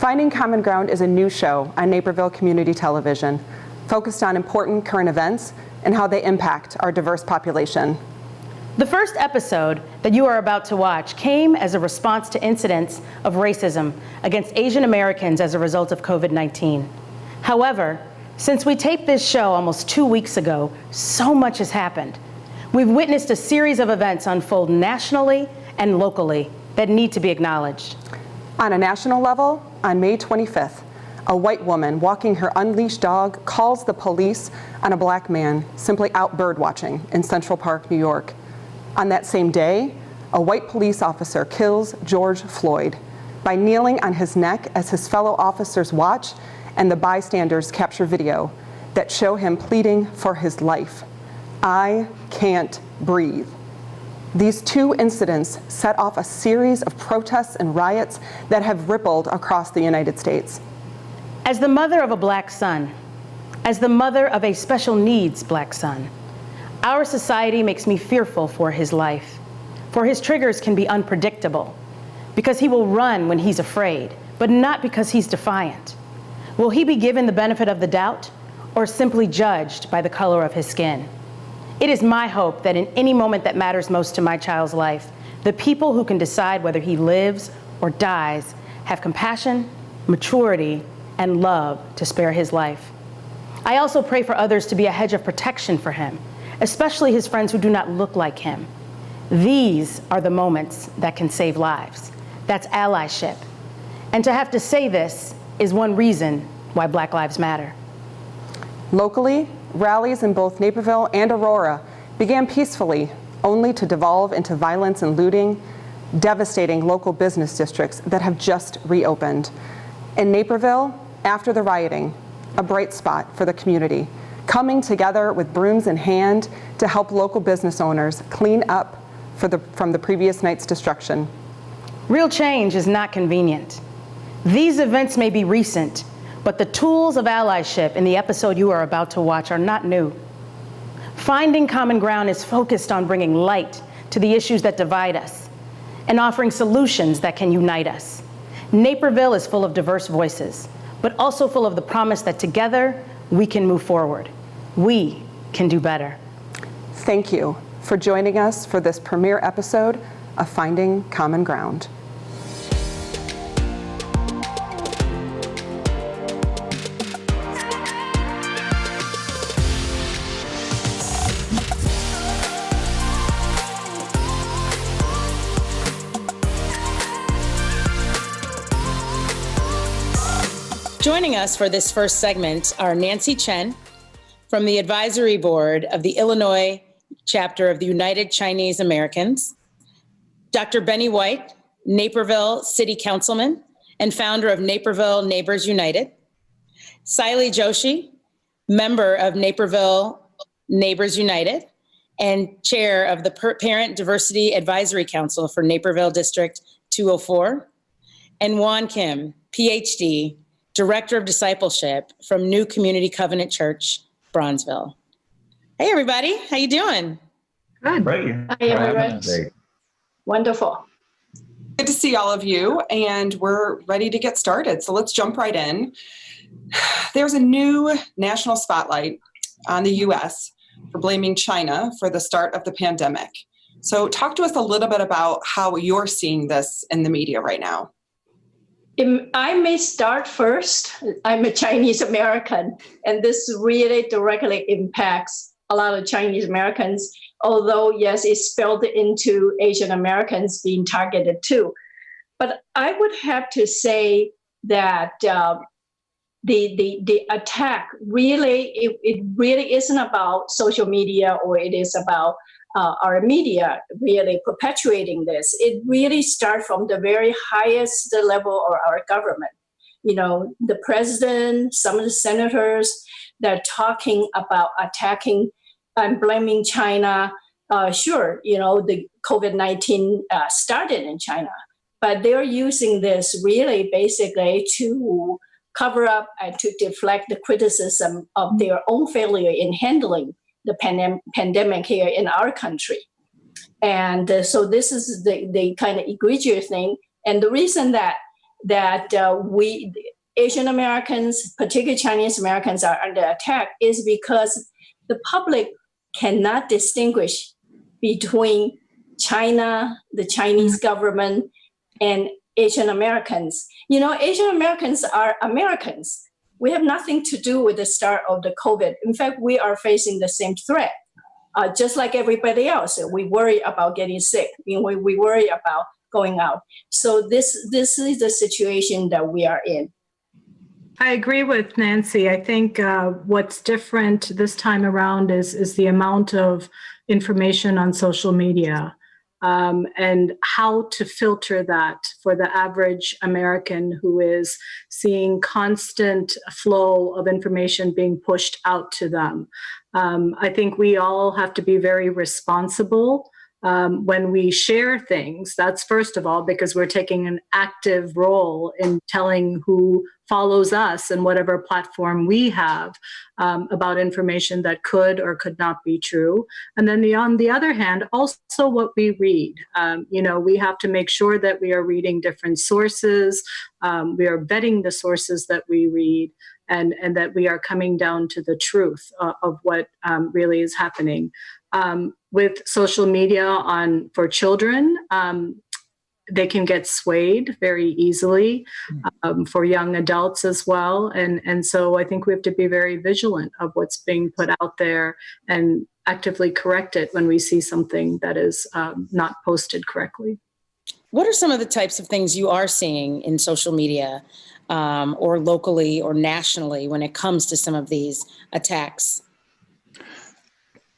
Finding Common Ground is a new show on Naperville Community Television, focused on important current events and how they impact our diverse population. The first episode that you are about to watch came as a response to incidents of racism against Asian Americans as a result of COVID-19. However, since we taped this show almost 2 weeks ago, so much has happened. We've witnessed a series of events unfold nationally and locally that need to be acknowledged. On a national level, on May 25th, a white woman walking her unleashed dog calls the police on a black man simply out bird watching in Central Park, New York. On that same day, a white police officer kills George Floyd by kneeling on his neck as his fellow officers watch and the bystanders capture video that show him pleading for his life. I can't breathe. These two incidents set off a series of protests and riots that have rippled across the United States. As the mother of a black son, as the mother of a special needs black son, our society makes me fearful for his life, for his triggers can be unpredictable, because he will run when he's afraid, but not because he's defiant. Will he be given the benefit of the doubt or simply judged by the color of his skin? It is my hope that in any moment that matters most to my child's life, the people who can decide whether he lives or dies have compassion, maturity, and love to spare his life. I also pray for others to be a hedge of protection for him, especially his friends who do not look like him. These are the moments that can save lives. That's allyship. And to have to say this is one reason why Black Lives Matter. Locally, rallies in both Naperville and Aurora began peacefully, only to devolve into violence and looting, devastating local business districts that have just reopened. In Naperville, after the rioting, a bright spot for the community, coming together with brooms in hand to help local business owners clean up from the previous night's destruction. Real change is not convenient. These events may be recent, but the tools of allyship in the episode you are about to watch are not new. Finding Common Ground is focused on bringing light to the issues that divide us and offering solutions that can unite us. Naperville is full of diverse voices, but also full of the promise that together we can move forward. We can do better. Thank you for joining us for this premiere episode of Finding Common Ground. Joining us for this first segment are Nancy Chen from the Advisory Board of the Illinois Chapter of the United Chinese Americans, Dr. Benny White, Naperville City Councilman and founder of Naperville Neighbors United, Saili Joshi, member of Naperville Neighbors United and chair of the Parent Diversity Advisory Council for Naperville District 204, and Juan Kim, PhD, Director of Discipleship from New Community Covenant Church, Bronzeville. Hey, everybody. How you doing? Good. Great. Hi, everyone. Wonderful. Good to see all of you, and we're ready to get started. So let's jump right in. There's a new national spotlight on the U.S. for blaming China for the start of the pandemic. So talk to us a little bit about how you're seeing this in the media right now. I may start first. I'm a Chinese American, and this really directly impacts a lot of Chinese Americans, although, yes, it's spilled into Asian Americans being targeted too. But I would have to say that the attack really, it really isn't about social media or it is about our media really perpetuating this. It really starts from the very highest level of our government. You know, the president, some of the senators, they're talking about attacking and blaming China. Sure, you know, the COVID-19 started in China, but they're using this really basically to cover up and to deflect the criticism of their own failure in handling the pandemic here in our country. And so this is the kind of egregious thing. And the reason that that Asian Americans, particularly Chinese Americans, are under attack is because the public cannot distinguish between China, the Chinese government, and Asian Americans. Asian Americans are Americans. We have nothing to do with the start of the COVID. In fact, we are facing the same threat. Just like everybody else, we worry about getting sick. We worry about going out. So this is the situation that we are in. I agree with Nancy. I think what's different this time around is the amount of information on social media and how to filter that for the average American who is seeing constant flow of information being pushed out to them. I think we all have to be very responsible when we share things. That's first of all, because we're taking an active role in telling who follows us and whatever platform we have about information that could or could not be true. And then on the other hand, also what we read. We have to make sure that we are reading different sources. We are vetting the sources that we read. And that we are coming down to the truth of what really is happening. With social media for children, they can get swayed very easily for young adults as well. And so I think we have to be very vigilant of what's being put out there and actively correct it when we see something that is not posted correctly. What are some of the types of things you are seeing in social media or locally or nationally when it comes to some of these attacks?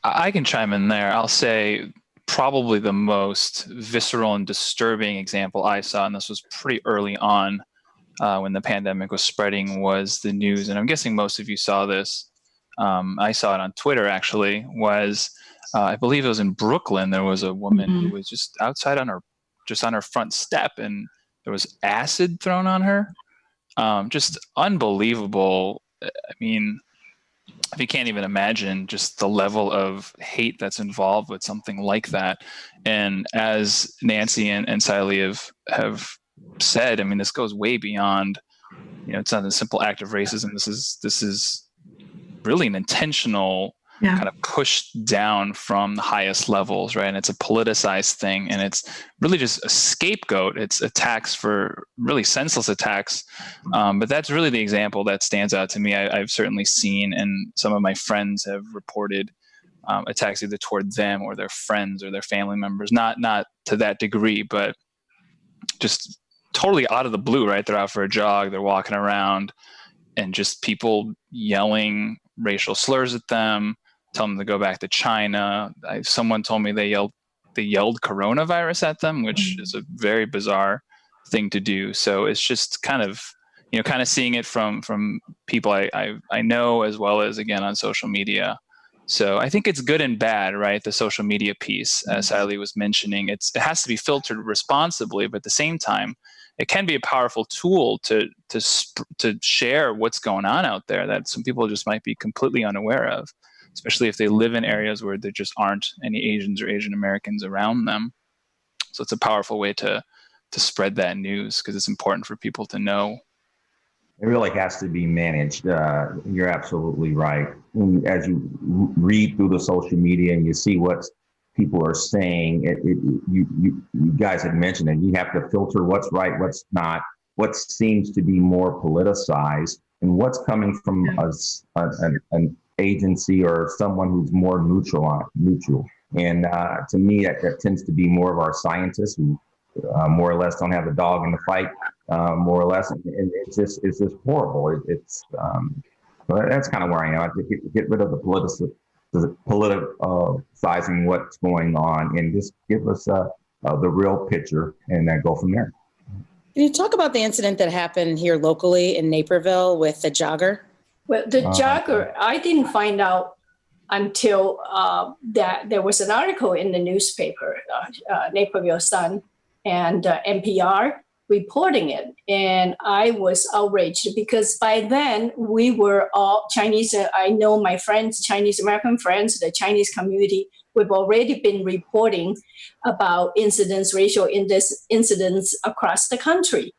I can chime in there. I'll say probably the most visceral and disturbing example I saw, and this was pretty early on when the pandemic was spreading, was the news. And I'm guessing most of you saw this. I saw it on Twitter, actually, was I believe it was in Brooklyn. There was a woman who was just outside on her front step, and there was acid thrown on her. Just unbelievable. I mean, you can't even imagine just the level of hate that's involved with something like that. And as Nancy and Siley have said, I mean, this goes way beyond, it's not a simple act of racism. This is really an intentional kind of pushed down from the highest levels, right? And it's a politicized thing, and it's really just a scapegoat. It's attacks for really senseless attacks. But that's really the example that stands out to me. I've certainly seen, and some of my friends have reported attacks either toward them or their friends or their family members, not to that degree, but just totally out of the blue, right? They're out for a jog, they're walking around, and just people yelling racial slurs at them, tell them to go back to China. Someone told me they yelled coronavirus at them, which is a very bizarre thing to do. So it's just kind of seeing it from people I know, as well as, again, on social media. So I think it's good and bad, right? The social media piece, as Siley was mentioning, it has to be filtered responsibly, but at the same time, it can be a powerful tool to share what's going on out there that some people just might be completely unaware of, especially if they live in areas where there just aren't any Asians or Asian Americans around them. So it's a powerful way to spread that news, because it's important for people to know. It really has to be managed. You're absolutely right. As you read through the social media and you see what people are saying, you guys had mentioned it. You have to filter what's right, what's not, what seems to be more politicized, and what's coming from an agency or someone who's more neutral. And to me, that tends to be more of our scientists who more or less don't have a dog in the fight, more or less. And it's just horrible. But that's kind of where I am. I think get rid of the politicizing what's going on and just give us the real picture and then go from there. Can you talk about the incident that happened here locally in Naperville with the jogger? Well, the jogger, I didn't find out until that there was an article in the newspaper, Naperville Sun and NPR, reporting it. And I was outraged because by then we were all Chinese. I know my friends, Chinese American friends, the Chinese community, we've already been reporting about racial incidents across the country.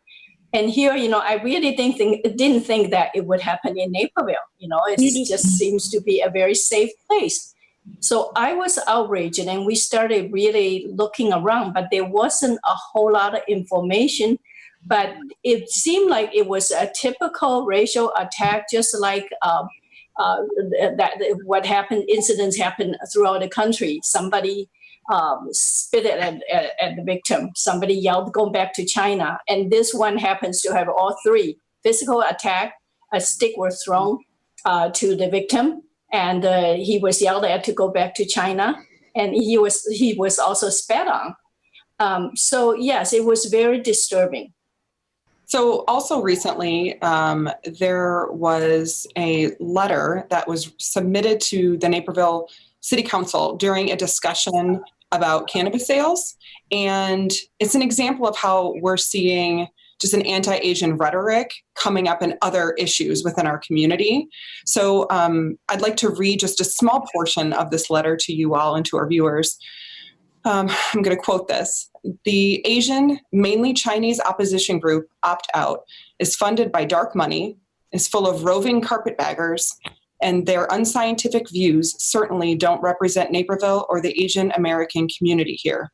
And here, I really didn't think that it would happen in Naperville. It just seems to be a very safe place. So I was outraged, and we started really looking around, but there wasn't a whole lot of information. But it seemed like it was a typical racial attack, just like what happened. Incidents happen throughout the country. Somebody spit at the victim. Somebody yelled, "Go back to China." And this one happens to have all three: physical attack, a stick was thrown to the victim, and he was yelled at to go back to China, and he was also spat on. So yes, it was very disturbing. So also recently, there was a letter that was submitted to the Naperville City Council during a discussion about cannabis sales. And it's an example of how we're seeing just an anti-Asian rhetoric coming up in other issues within our community. So I'd like to read just a small portion of this letter to you all and to our viewers. I'm going to quote this. The Asian, mainly Chinese opposition group Opt Out is funded by dark money, is full of roving carpetbaggers, and their unscientific views certainly don't represent Naperville or the Asian American community here.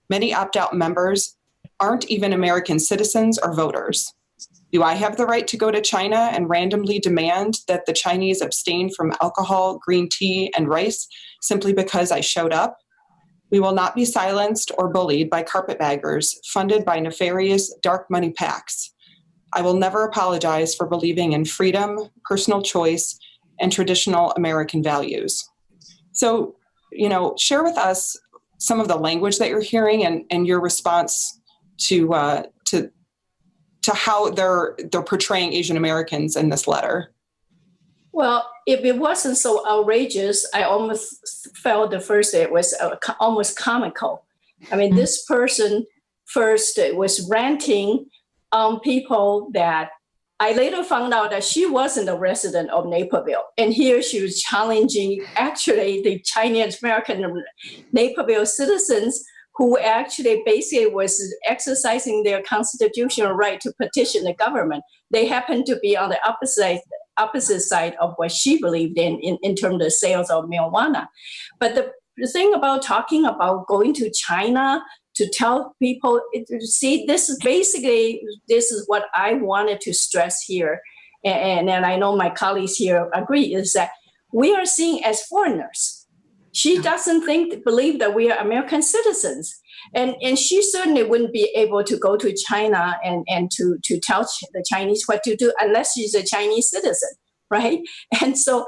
Many Opt Out members aren't even American citizens or voters. Do I have the right to go to China and randomly demand that the Chinese abstain from alcohol, green tea, and rice simply because I showed up? We will not be silenced or bullied by carpetbaggers funded by nefarious dark money PACs. I will never apologize for believing in freedom, personal choice, and traditional American values. So, share with us some of the language that you're hearing and your response to how they're portraying Asian Americans in this letter. Well, if it wasn't so outrageous, I almost felt the first day it was almost comical. I mean, this person first was ranting on people that I later found out that she wasn't a resident of Naperville. And here she was challenging actually the Chinese American Naperville citizens who actually basically was exercising their constitutional right to petition the government. They happened to be on the opposite side of what she believed in terms of sales of marijuana. But the thing about talking about going to China to tell people, see, this is what I wanted to stress here. And I know my colleagues here agree, is that we are seen as foreigners. She doesn't believe that we are American citizens. And she certainly wouldn't be able to go to China and to tell the Chinese what to do unless she's a Chinese citizen, right? And so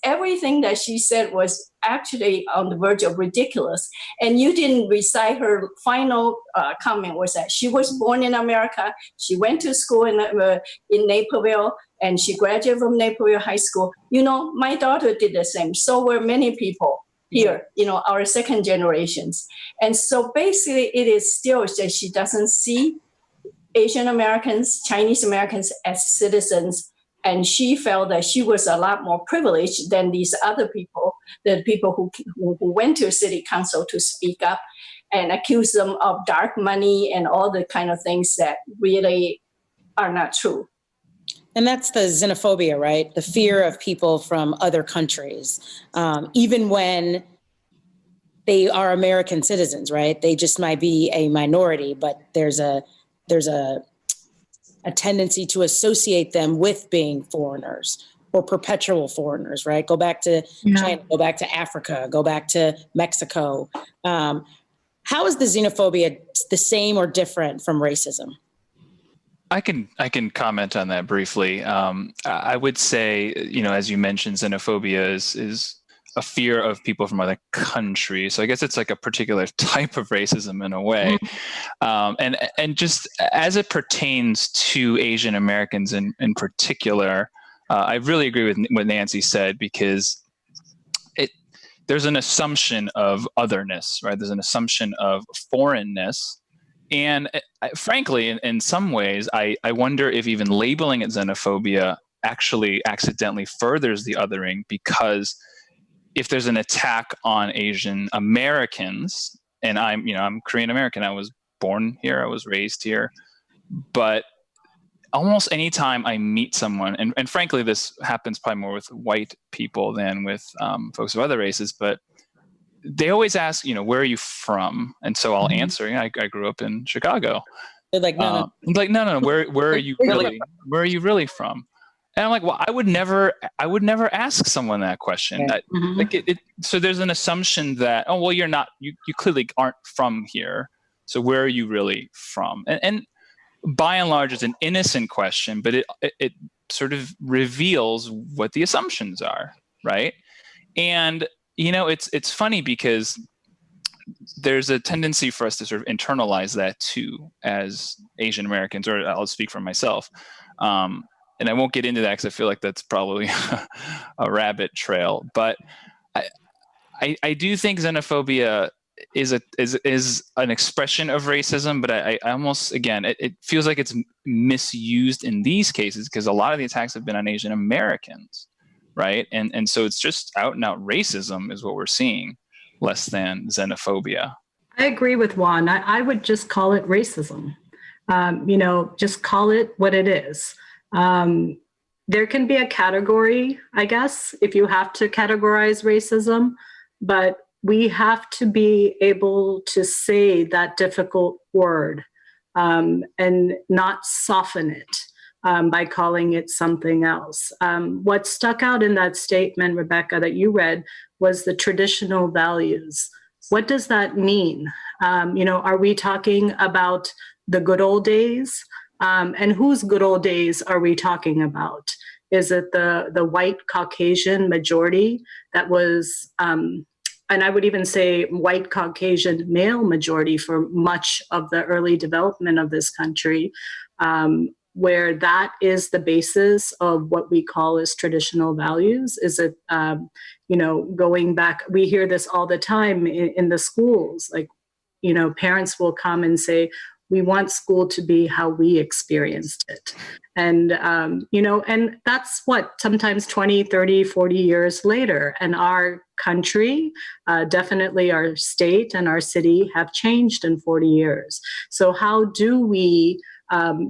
everything that she said was actually on the verge of ridiculous. And you didn't recite her final comment was that she was born in America. She went to school in Naperville, and she graduated from Naperville High School. My daughter did the same. So were many people here, our second generations. And so basically it is still that she doesn't see Asian Americans, Chinese Americans as citizens. And she felt that she was a lot more privileged than these other people, the people who went to city council to speak up and accuse them of dark money and all the kind of things that really are not true. And that's the xenophobia, right? The fear of people from other countries, even when they are American citizens, right? They just might be a minority, but there's a tendency to associate them with being foreigners or perpetual foreigners, right? Go back to China, go back to Africa, go back to Mexico. How is the xenophobia the same or different from racism? I can comment on that briefly. I would say, as you mentioned, xenophobia is a fear of people from other countries. So I guess it's like a particular type of racism in a way. And just as it pertains to Asian Americans in particular, I really agree with what Nancy said, because there's an assumption of otherness, right? There's an assumption of foreignness. And frankly, in some ways, I wonder if even labeling it xenophobia actually accidentally furthers the othering, because if there's an attack on Asian Americans, and I'm Korean American, I was born here, I was raised here, But almost anytime I meet someone, and frankly, this happens probably more with white people than with folks of other races, but they always ask, where are you from? And so I'll answer, I grew up in Chicago. They're like, no, no. I'm like, no, where are you really? Where are you really from? And I'm like, well, I would never ask someone that question. So there's an assumption that, oh, well, you're not, you clearly aren't from here. So where are you really from? And by and large, it's an innocent question, but it sort of reveals what the assumptions are, right? And it's funny because there's a tendency for us to sort of internalize that too as Asian Americans, or I'll speak for myself. And I won't get into that because I feel like that's probably a rabbit trail. But I do think xenophobia is an expression of racism, but I almost, again, it feels like it's misused in these cases because a lot of the attacks have been on Asian Americans, right? And so it's just out and out racism is what we're seeing, less than xenophobia. I agree with Juan. I would just call it racism. Just call it what it is. There can be a category, I guess, if you have to categorize racism, but we have to be able to say that difficult word and not soften it by calling it something else. What stuck out in that statement, Rebecca, that you read was the traditional values. What does that mean? Are we talking about the good old days? And whose good old days are we talking about? Is it the white Caucasian majority that was, and I would even say white Caucasian male majority for much of the early development of this country, where that is the basis of what we call as traditional values? Is it, going back, we hear this all the time in the schools, like, parents will come and say, we want school to be how we experienced it. And, and that's what, sometimes 20, 30, 40 years later. And our country, definitely our state and our city have changed in 40 years. So how do we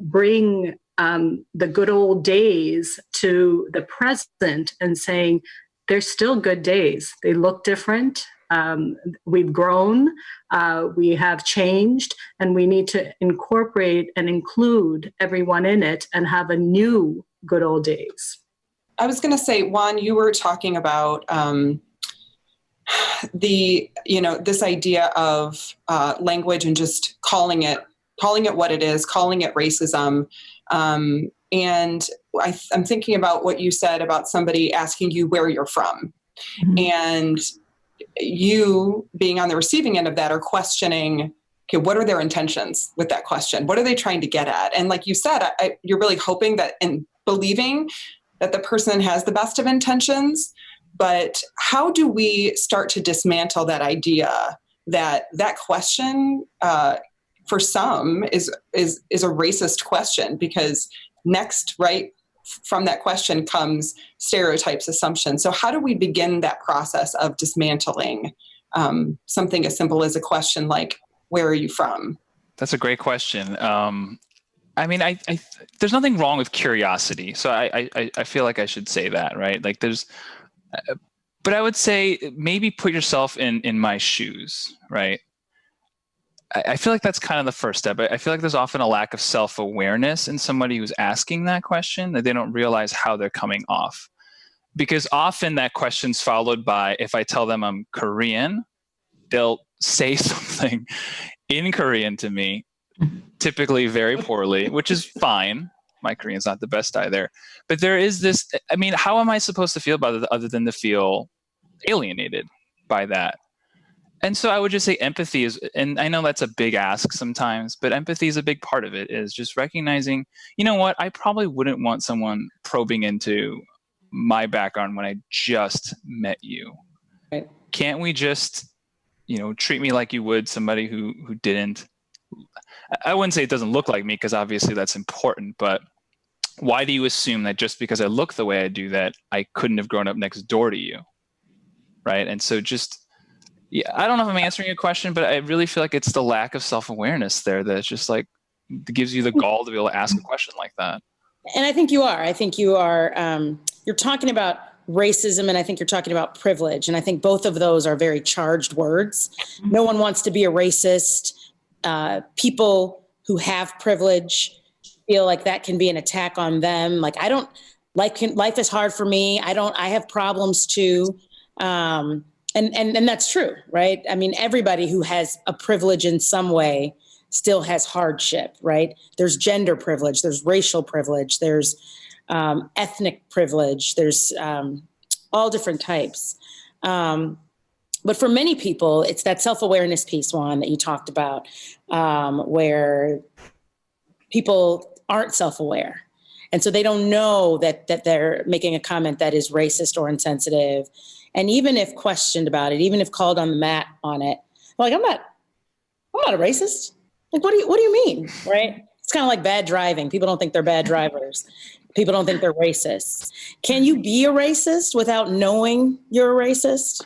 bring the good old days to the present and saying, they're still good days. They look different. We've grown, we have changed, and we need to incorporate and include everyone in it and have a new good old days. I was going to say, Juan, you were talking about this idea of language and just calling it what it is, calling it racism. And I'm thinking about what you said about somebody asking you where you're from. Mm-hmm. And you being on the receiving end of that are questioning, okay, what are their intentions with that question? What are they trying to get at? And like you said, you're really hoping that and believing that the person has the best of intentions. But how do we start to dismantle that idea that question for some is a racist question? Because next, right, from that question comes stereotypes, assumptions. So how do we begin that process of dismantling something as simple as a question like, where are you from? That's a great question. I there's nothing wrong with curiosity. So I feel like I should say that, right? Like but I would say maybe put yourself in my shoes, right? I feel like that's kind of the first step. I feel like there's often a lack of self-awareness in somebody who's asking that question, that they don't realize how they're coming off. Because often that question's followed by, if I tell them I'm Korean, they'll say something in Korean to me, typically very poorly, which is fine. My Korean's not the best either. But there is this, how am I supposed to feel about it other than to feel alienated by that? And so I would just say empathy is, and I know that's a big ask sometimes, but empathy is a big part of it, is just recognizing, you know what, I probably wouldn't want someone probing into my background when I just met you. Right. Can't we just, treat me like you would somebody who didn't? I wouldn't say it doesn't look like me, because obviously that's important, but why do you assume that just because I look the way I do that, I couldn't have grown up next door to you? Right. And so I don't know if I'm answering your question, but I really feel like it's the lack of self-awareness there that's just like, gives you the gall to be able to ask a question like that. And I think you are. I think you are. You're talking about racism, and I think you're talking about privilege. And I think both of those are very charged words. No one wants to be a racist. People who have privilege feel like that can be an attack on them. Like, I don't like, life is hard for me. I have problems too. And that's true, right? I mean, everybody who has a privilege in some way still has hardship, right? There's gender privilege, there's racial privilege, there's ethnic privilege, there's all different types. But for many people, it's that self-awareness piece, Juan, that you talked about, where people aren't self-aware. And so they don't know that they're making a comment that is racist or insensitive. And even if questioned about it, even if called on the mat on it, like, I'm not a racist. Like, what do you mean, right? It's kind of like bad driving. People don't think they're bad drivers. People don't think they're racists. Can you be a racist without knowing you're a racist?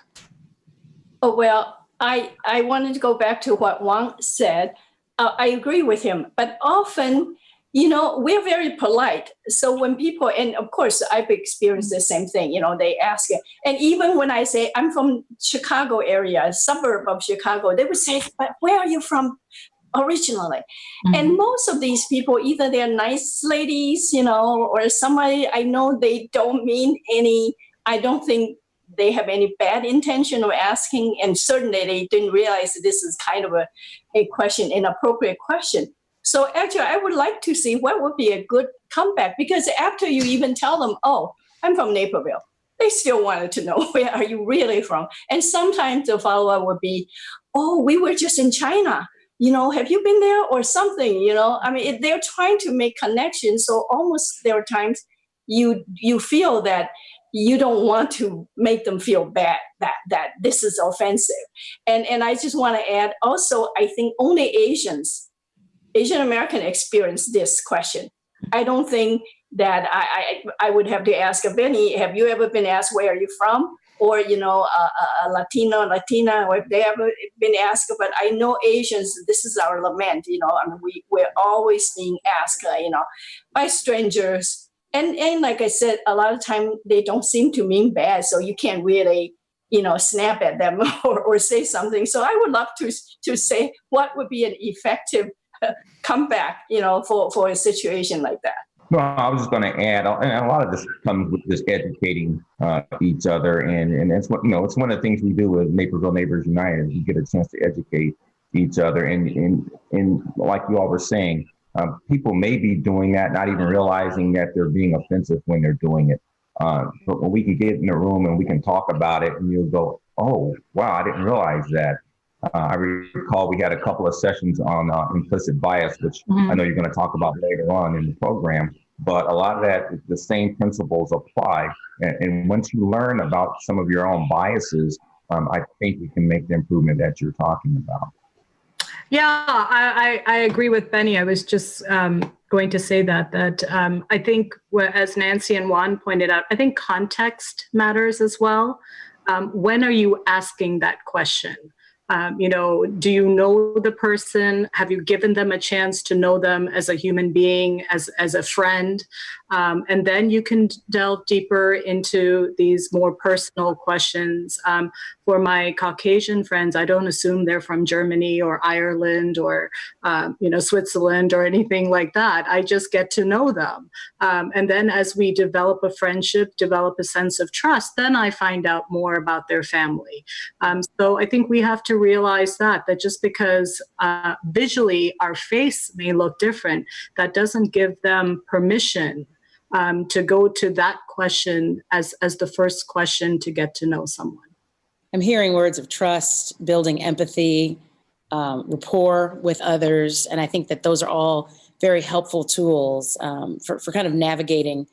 Oh, well, I wanted to go back to what Wang said. I agree with him, but often, we're very polite. So when people, and of course, I've experienced the same thing, they ask it. And even when I say, I'm from Chicago area, a suburb of Chicago, they would say, but where are you from originally? Mm-hmm. And most of these people, either they're nice ladies, or somebody I know, they don't mean any, I don't think they have any bad intention of asking. And certainly they didn't realize that this is kind of a question, inappropriate question. So actually, I would like to see what would be a good comeback, because after you even tell them, oh, I'm from Naperville, they still wanted to know, where are you really from? And sometimes the follow-up would be, oh, we were just in China. Have you been there or something? I mean, they're trying to make connections. So almost there are times you feel that you don't want to make them feel bad that this is offensive. And I just want to add also, I think only Asian American experience this question. I don't think that I would have to ask of any, have you ever been asked, where are you from? Or, a Latino, Latina, or if they ever been asked, but I know Asians, this is our lament, I mean, we're always being asked, by strangers. And like I said, a lot of time they don't seem to mean bad, so you can't really, snap at them or say something. So I would love to say what would be an effective comeback, for a situation like that. No, I was just going to add, and a lot of this comes with just educating each other, and it's what it's one of the things we do with Naperville Neighbors United. We get a chance to educate each other, and like you all were saying, people may be doing that, not even realizing that they're being offensive when they're doing it. But when we can get in a room and we can talk about it, and you'll go, "Oh, wow, I didn't realize that." I recall we had a couple of sessions on implicit bias, which I know you're going to talk about later on in the program. But a lot of that, the same principles apply. And once you learn about some of your own biases, I think you can make the improvement that you're talking about. Yeah, I agree with Benny. I was just going to say that I think, as Nancy and Juan pointed out, I think context matters as well. When are you asking that question? Do you know the person? Have you given them a chance to know them as a human being, as a friend? And then you can delve deeper into these more personal questions. For my Caucasian friends, I don't assume they're from Germany or Ireland or, Switzerland or anything like that. I just get to know them. And then as we develop a friendship, develop a sense of trust, then I find out more about their family. So I think we have to realize that just because visually our face may look different, that doesn't give them permission to go to that question as the first question to get to know someone. I'm hearing words of trust, building empathy, rapport with others. And I think that those are all very helpful tools for kind of navigating,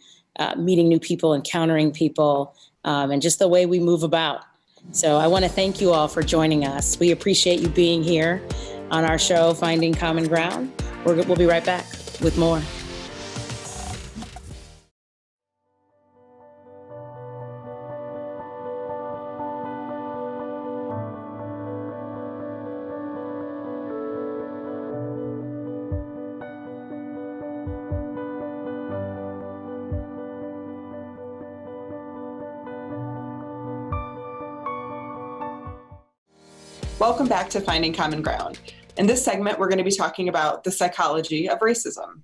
meeting new people, encountering people, and just the way we move about. So I want to thank you all for joining us. We appreciate you being here on our show, Finding Common Ground. We'll be right back with more. Welcome back to Finding Common Ground. In this segment, we're going to be talking about the psychology of racism.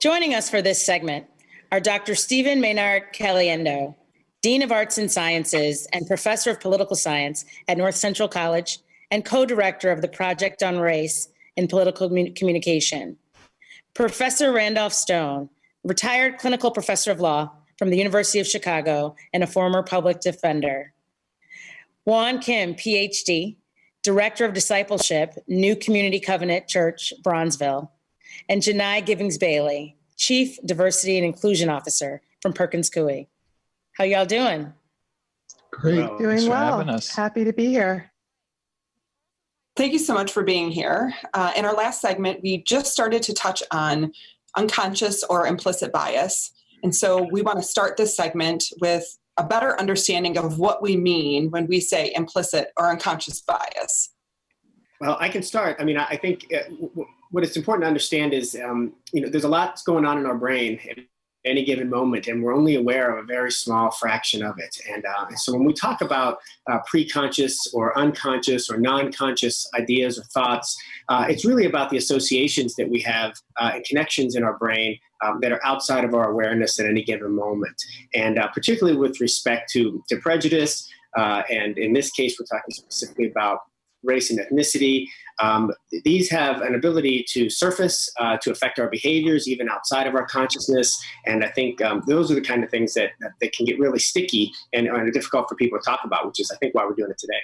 Joining us for this segment are Dr. Stephen Maynard Caliendo, Dean of Arts and Sciences and Professor of Political Science at North Central College and co-director of the Project on Race in Political Communication. Professor Randolph Stone, retired clinical professor of law from the University of Chicago and a former public defender. Juan Kim, PhD, Director of Discipleship, New Community Covenant Church, Bronzeville, and Janai Givings-Bailey, Chief Diversity and Inclusion Officer from Perkins Coie. How y'all doing? Great. Well, Doing thanks for well. having us. Happy to be here. Thank you so much for being here. In our last segment, we just started to touch on unconscious or implicit bias. And so we want to start this segment with a better understanding of what we mean when we say implicit or unconscious bias. Well, I can start. I mean, I think what it's important to understand is, there's a lot going on in our brain at any given moment, and we're only aware of a very small fraction of it. And so when we talk about pre-conscious or unconscious or non-conscious ideas or thoughts, it's really about the associations that we have and connections in our brain that are outside of our awareness at any given moment. And particularly with respect to prejudice, and in this case, we're talking specifically about race and ethnicity. These have an ability to surface, to affect our behaviors, even outside of our consciousness. And I think those are the kind of things that can get really sticky and are difficult for people to talk about, which is, I think, why we're doing it today.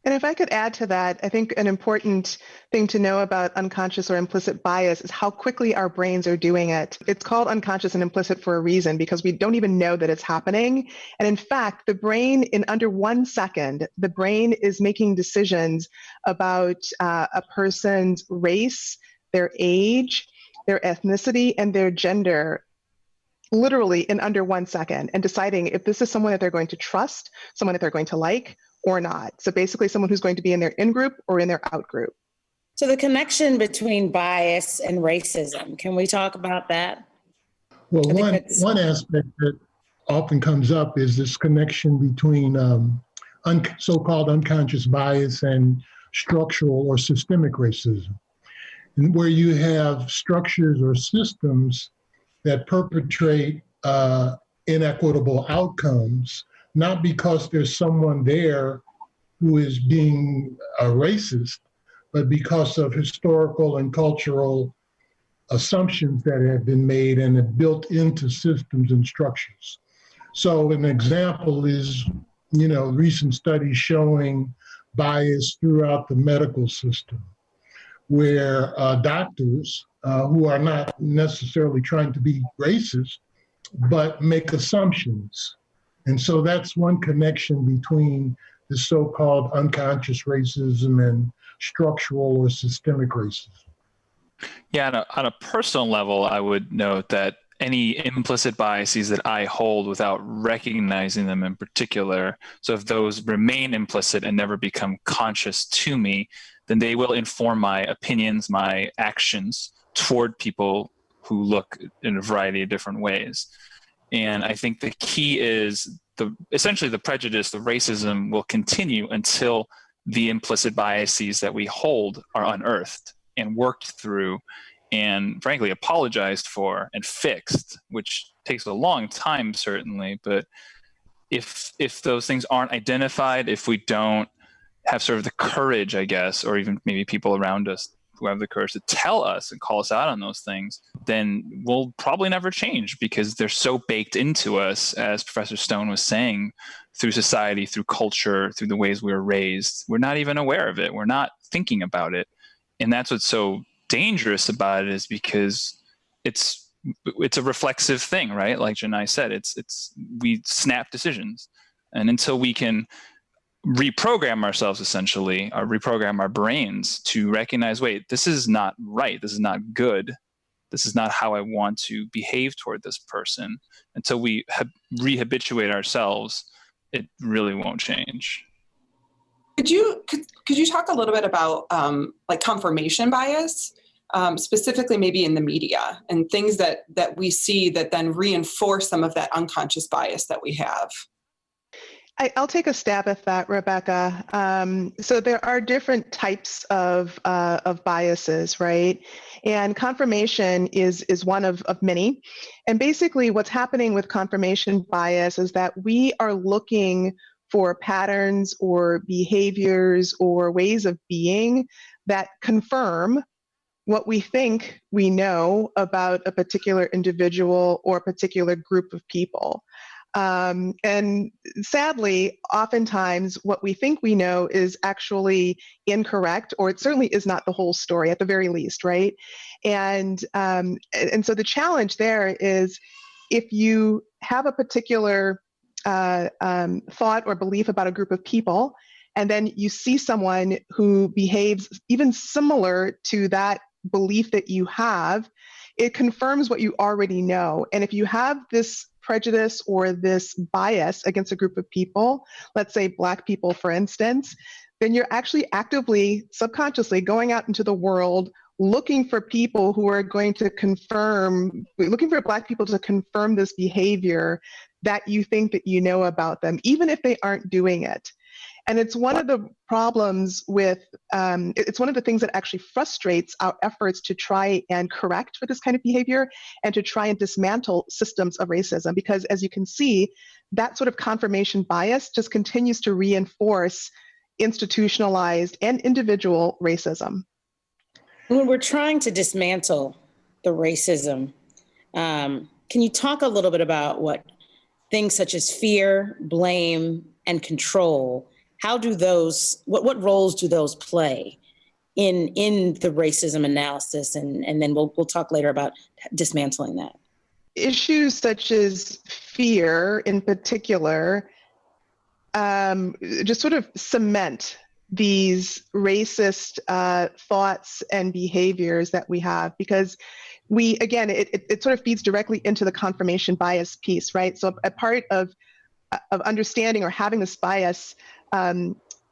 And if I could add to that, I think an important thing to know about unconscious or implicit bias is how quickly our brains are doing it. It's called unconscious and implicit for a reason, because we don't even know that it's happening. And in fact, the brain, in under 1 second, the brain is making decisions about a person's race, their age, their ethnicity, and their gender, literally in under 1 second, and deciding if this is someone that they're going to trust, someone that they're going to like, or not. So basically someone who's going to be in their in-group or in their out-group. So the connection between bias and racism, can we talk about that? Well, one aspect that often comes up is this connection between so-called unconscious bias and structural or systemic racism, and where you have structures or systems that perpetrate inequitable outcomes, not because there's someone there who is being a racist, but because of historical and cultural assumptions that have been made and have built into systems and structures. So an example is, recent studies showing bias throughout the medical system, where doctors who are not necessarily trying to be racist, but make assumptions. And so that's one connection between the so-called unconscious racism and structural or systemic racism. Yeah, on a personal level, I would note that any implicit biases that I hold without recognizing them in particular, so if those remain implicit and never become conscious to me, then they will inform my opinions, my actions toward people who look in a variety of different ways. And I think the key is essentially the prejudice, the racism will continue until the implicit biases that we hold are unearthed and worked through and frankly apologized for and fixed, which takes a long time certainly. But if those things aren't identified, if we don't have sort of the courage, I guess, or even maybe people around us who have the courage to tell us and call us out on those things, then we'll probably never change because they're so baked into us, as Professor Stone was saying, through society, through culture, through the ways we were raised. We're not even aware of it. We're not thinking about it. And that's what's so dangerous about it, is because it's a reflexive thing, right? Like Janai said, we snap decisions. And until we can reprogram ourselves, essentially, or reprogram our brains to recognize, wait, this is not right, this is not good, this is not how I want to behave toward this person, until we rehabituate ourselves, it really won't change. Could you talk a little bit about like confirmation bias, specifically maybe in the media and things that we see that then reinforce some of that unconscious bias that we have? I'll take a stab at that, Rebecca. So there are different types of biases, right? And confirmation is one of many. And basically what's happening with confirmation bias is that we are looking for patterns or behaviors or ways of being that confirm what we think we know about a particular individual or a particular group of people. And sadly, oftentimes what we think we know is actually incorrect, or it certainly is not the whole story at the very least, right? And so the challenge there is if you have a particular thought or belief about a group of people, and then you see someone who behaves even similar to that belief that you have, it confirms what you already know. And if you have this prejudice or this bias against a group of people, let's say Black people, for instance, then you're actually actively, subconsciously going out into the world looking for people who are going to looking for Black people to confirm this behavior that you think that you know about them, even if they aren't doing it. And it's one of the problems with, it's one of the things that actually frustrates our efforts to try and correct for this kind of behavior and to try and dismantle systems of racism. Because as you can see, that sort of confirmation bias just continues to reinforce institutionalized and individual racism. When we're trying to dismantle the racism, can you talk a little bit about what things such as fear, blame, and control, how do those, what roles do those play in the racism analysis? And then we'll talk later about dismantling that. Issues such as fear in particular just sort of cement these racist thoughts and behaviors that we have, because it sort of feeds directly into the confirmation bias piece, right? So a part of understanding or having this bias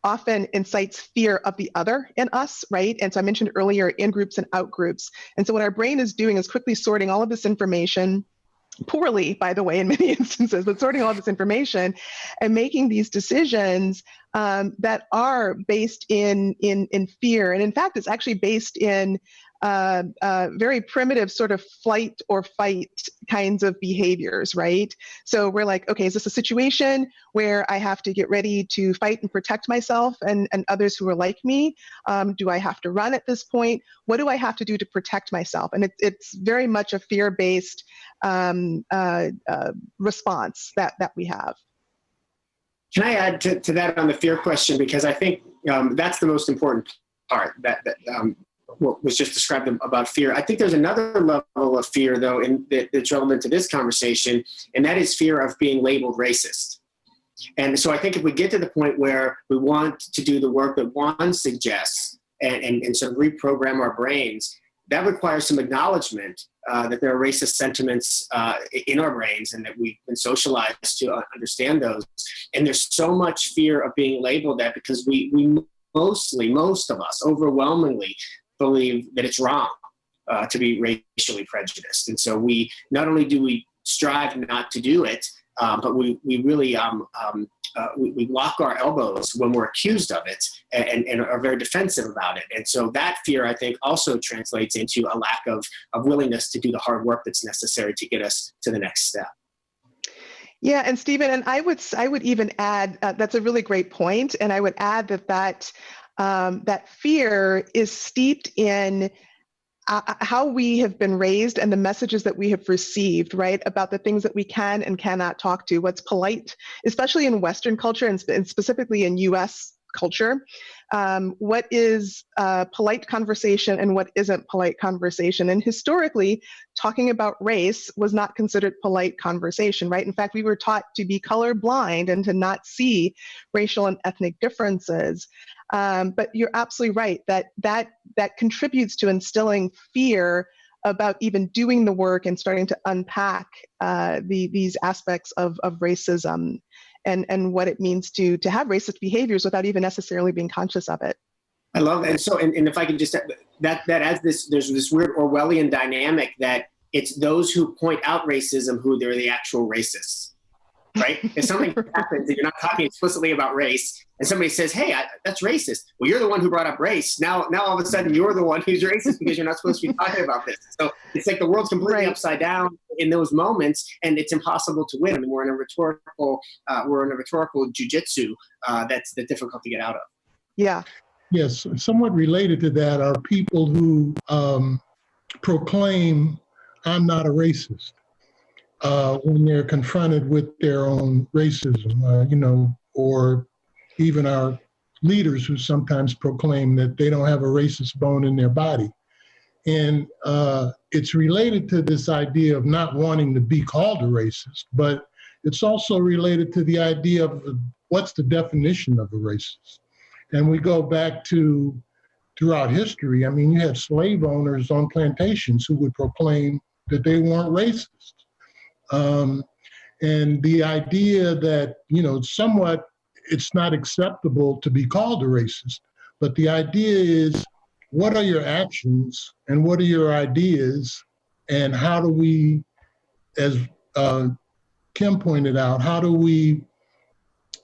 often incites fear of the other in us, right? And so I mentioned earlier in groups and out groups. And so what our brain is doing is quickly sorting all of this information, poorly, by the way, in many instances, but sorting all this information and making these decisions that are based in fear. And in fact, it's actually based in very primitive sort of flight or fight kinds of behaviors, right? So we're like, okay, is this a situation where I have to get ready to fight and protect myself and others who are like me? Do I have to run at this point? What do I have to do to protect myself? And it's very much a fear-based response that we have. Can I add to that on the fear question? Because I think that's the most important part that what was just described about fear. I think there's another level of fear, though, that's relevant to this conversation, and that is fear of being labeled racist. And so I think if we get to the point where we want to do the work that Juan suggests and sort of reprogram our brains, that requires some acknowledgement that there are racist sentiments in our brains and that we've been socialized to understand those. And there's so much fear of being labeled that because we most of us, overwhelmingly, believe that it's wrong to be racially prejudiced. And so we not only do we strive not to do it, but we really we lock our elbows when we're accused of it and are very defensive about it. And so that fear, I think, also translates into a lack of willingness to do the hard work that's necessary to get us to the next step. Yeah, and Stephen, and I would even add that's a really great point, and I would add that fear is steeped in how we have been raised and the messages that we have received, right, about the things that we can and cannot talk to, what's polite, especially in Western culture and specifically in U.S. culture, what is polite conversation and what isn't polite conversation. And historically, talking about race was not considered polite conversation, right? In fact, we were taught to be colorblind and to not see racial and ethnic differences. But you're absolutely right that contributes to instilling fear about even doing the work and starting to unpack these aspects of racism and what it means to have racist behaviors without even necessarily being conscious of it. I love that. And so, and if I could just, that adds this, there's this weird Orwellian dynamic that it's those who point out racism who they're the actual racists. right? If something happens and you're not talking explicitly about race, and somebody says, hey, that's racist. Well, you're the one who brought up race. Now all of a sudden you're the one who's racist because you're not supposed to be talking about this. So it's like the world's completely upside down in those moments, and it's impossible to win. I mean, we're in a rhetorical jujitsu that's difficult to get out of. Yeah. Yes, somewhat related to that are people who proclaim, I'm not a racist, when they're confronted with their own racism, or even our leaders who sometimes proclaim that they don't have a racist bone in their body. And it's related to this idea of not wanting to be called a racist, but it's also related to the idea of what's the definition of a racist. And we go back to throughout history. I mean, you had slave owners on plantations who would proclaim that they weren't racist. And the idea that, somewhat it's not acceptable to be called a racist, but the idea is, what are your actions and what are your ideas, and how do we, as Kim pointed out, how do we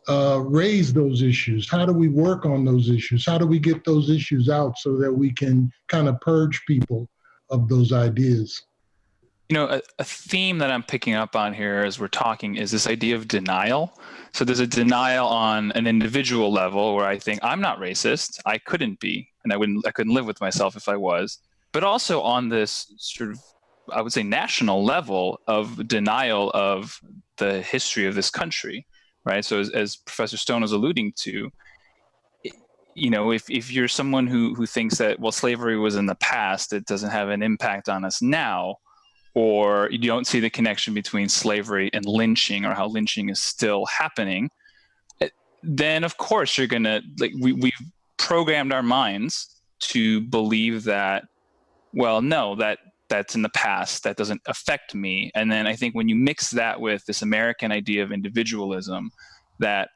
raise those issues? How do we work on those issues? How do we get those issues out so that we can kind of purge people of those ideas? A theme that I'm picking up on here as we're talking is this idea of denial. So there's a denial on an individual level where I think I'm not racist, I couldn't be, and I couldn't live with myself if I was. But also on this sort of, I would say, national level of denial of the history of this country, right? So as Professor Stone was alluding to, if you're someone who thinks that, well, slavery was in the past, it doesn't have an impact on us now, or you don't see the connection between slavery and lynching, or how lynching is still happening, then of course you're gonna, we've programmed our minds to believe that, well, no, that's in the past, that doesn't affect me. And then I think when you mix that with this American idea of individualism, that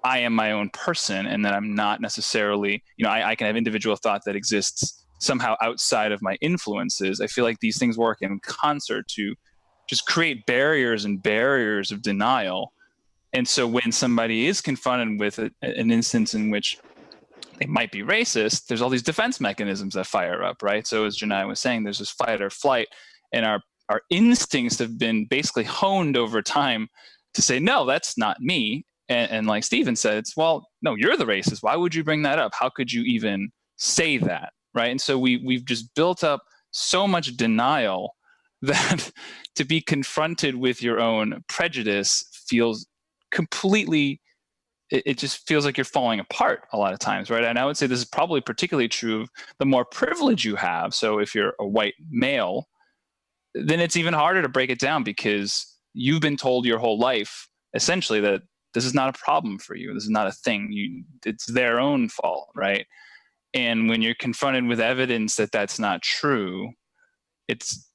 I am my own person, and that I'm not necessarily, I can have individual thought that exists somehow outside of my influences. I feel like these things work in concert to just create barriers and barriers of denial. And so when somebody is confronted with an instance in which they might be racist, there's all these defense mechanisms that fire up, right? So as Janai was saying, there's this fight or flight, and our instincts have been basically honed over time to say, no, that's not me. And like Stephen said, it's, well, no, you're the racist. Why would you bring that up? How could you even say that? Right. And so we've just built up so much denial that to be confronted with your own prejudice feels completely, it just feels like you're falling apart a lot of times. Right. And I would say this is probably particularly true of the more privilege you have. So if you're a white male, then it's even harder to break it down, because you've been told your whole life essentially that this is not a problem for you. This is not a thing. It's their own fault. Right. And when you're confronted with evidence that that's not true, it's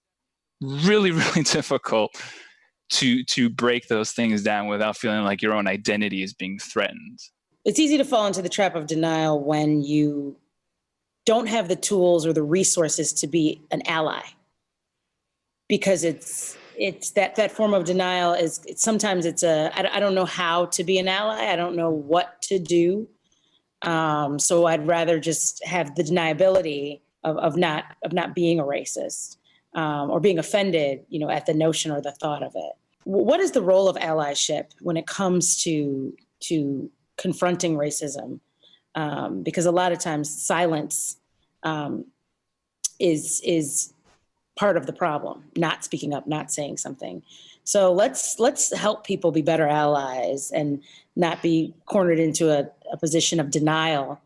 really, really difficult to break those things down without feeling like your own identity is being threatened. It's easy to fall into the trap of denial when you don't have the tools or the resources to be an ally, because it's that form of denial is sometimes I don't know how to be an ally. I don't know what to do. So I'd rather just have the deniability of not being a racist, or being offended, at the notion or the thought of it. What is the role of allyship when it comes to confronting racism? Because a lot of times silence is part of the problem, not speaking up, not saying something. So let's help people be better allies and not be cornered into a position of denial.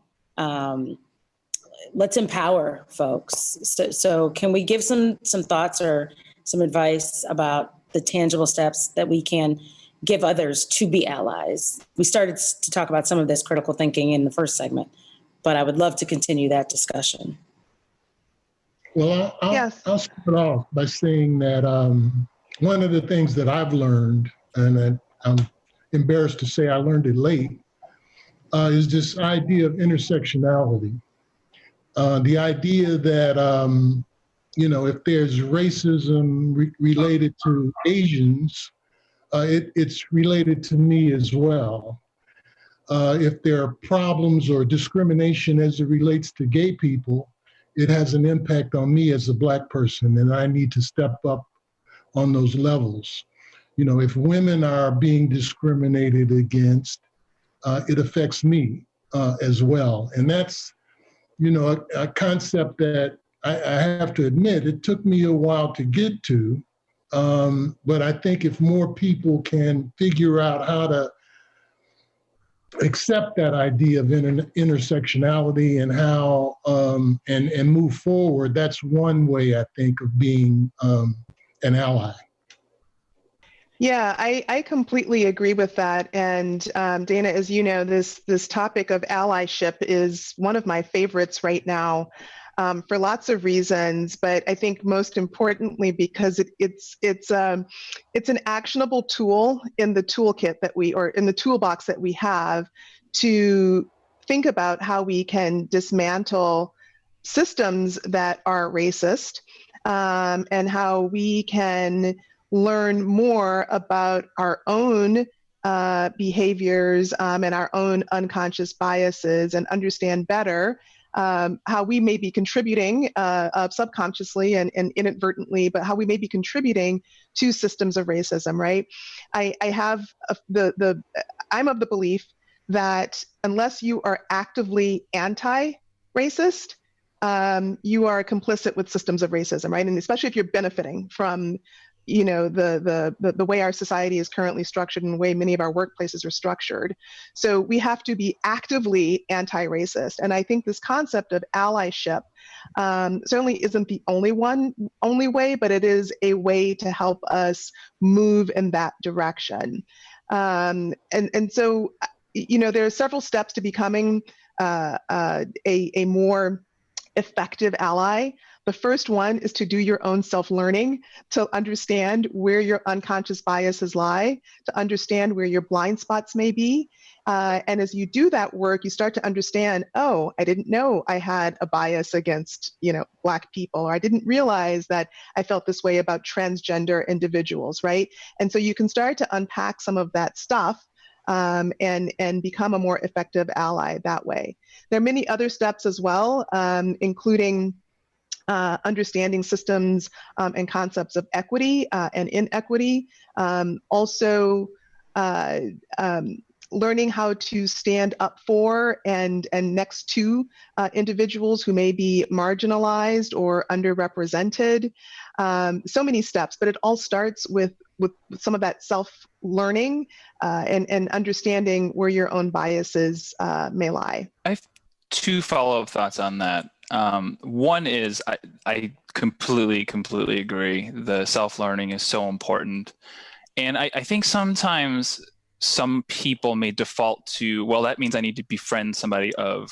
Let's empower folks. So can we give some thoughts or some advice about the tangible steps that we can give others to be allies? We started to talk about some of this critical thinking in the first segment, but I would love to continue that discussion. Well, I'll start off by saying that one of the things that I've learned, and I'm embarrassed to say I learned it late, is this idea of intersectionality. The idea that, if there's racism related to Asians, it's related to me as well. If there are problems or discrimination as it relates to gay people, it has an impact on me as a Black person, and I need to step up on those levels. You know, if women are being discriminated against, it affects me as well. And that's, you know, a concept that I have to admit, it took me a while to get to. But I think if more people can figure out how to accept that idea of intersectionality and how and move forward, that's one way I think of being an ally. Yeah, I completely agree with that. And Dana, as you know, this topic of allyship is one of my favorites right now for lots of reasons. But I think most importantly because it's an actionable tool in the toolkit that or in the toolbox that we have to think about how we can dismantle systems that are racist and how we can learn more about our own behaviors and our own unconscious biases and understand better how we may be contributing subconsciously and inadvertently, but how we may be contributing to systems of racism, right? I'm of the belief that unless you are actively anti-racist, you are complicit with systems of racism, right? And especially if you're benefiting from the way our society is currently structured and the way many of our workplaces are structured. So we have to be actively anti-racist. And I think this concept of allyship certainly isn't the only way, but it is a way to help us move in that direction. And so, there are several steps to becoming a more effective ally. The first one is to do your own self-learning, to understand where your unconscious biases lie, to understand where your blind spots may be. And as you do that work, you start to understand, oh, I didn't know I had a bias against, Black people, or I didn't realize that I felt this way about transgender individuals, right? And so you can start to unpack some of that stuff and become a more effective ally that way. There are many other steps as well, including understanding systems and concepts of equity and inequity. Also, learning how to stand up for and next to individuals who may be marginalized or underrepresented. So many steps, but it all starts with some of that self-learning and understanding where your own biases may lie. I have two follow-up thoughts on that. One is I completely agree. The self-learning is so important. And I think sometimes some people may default to, well, that means I need to befriend somebody of,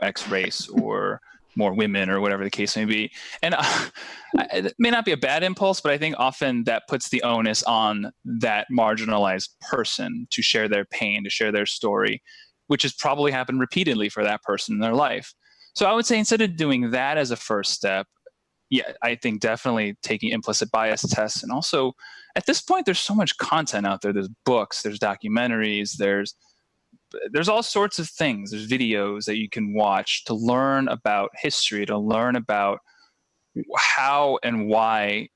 X race or more women or whatever the case may be. And it may not be a bad impulse, but I think often that puts the onus on that marginalized person to share their pain, to share their story, which has probably happened repeatedly for that person in their life. So I would say instead of doing that as a first step, yeah, I think definitely taking implicit bias tests. And also at this point, there's so much content out there. There's books, there's documentaries, there's all sorts of things. There's videos that you can watch to learn about history, to learn about how and why,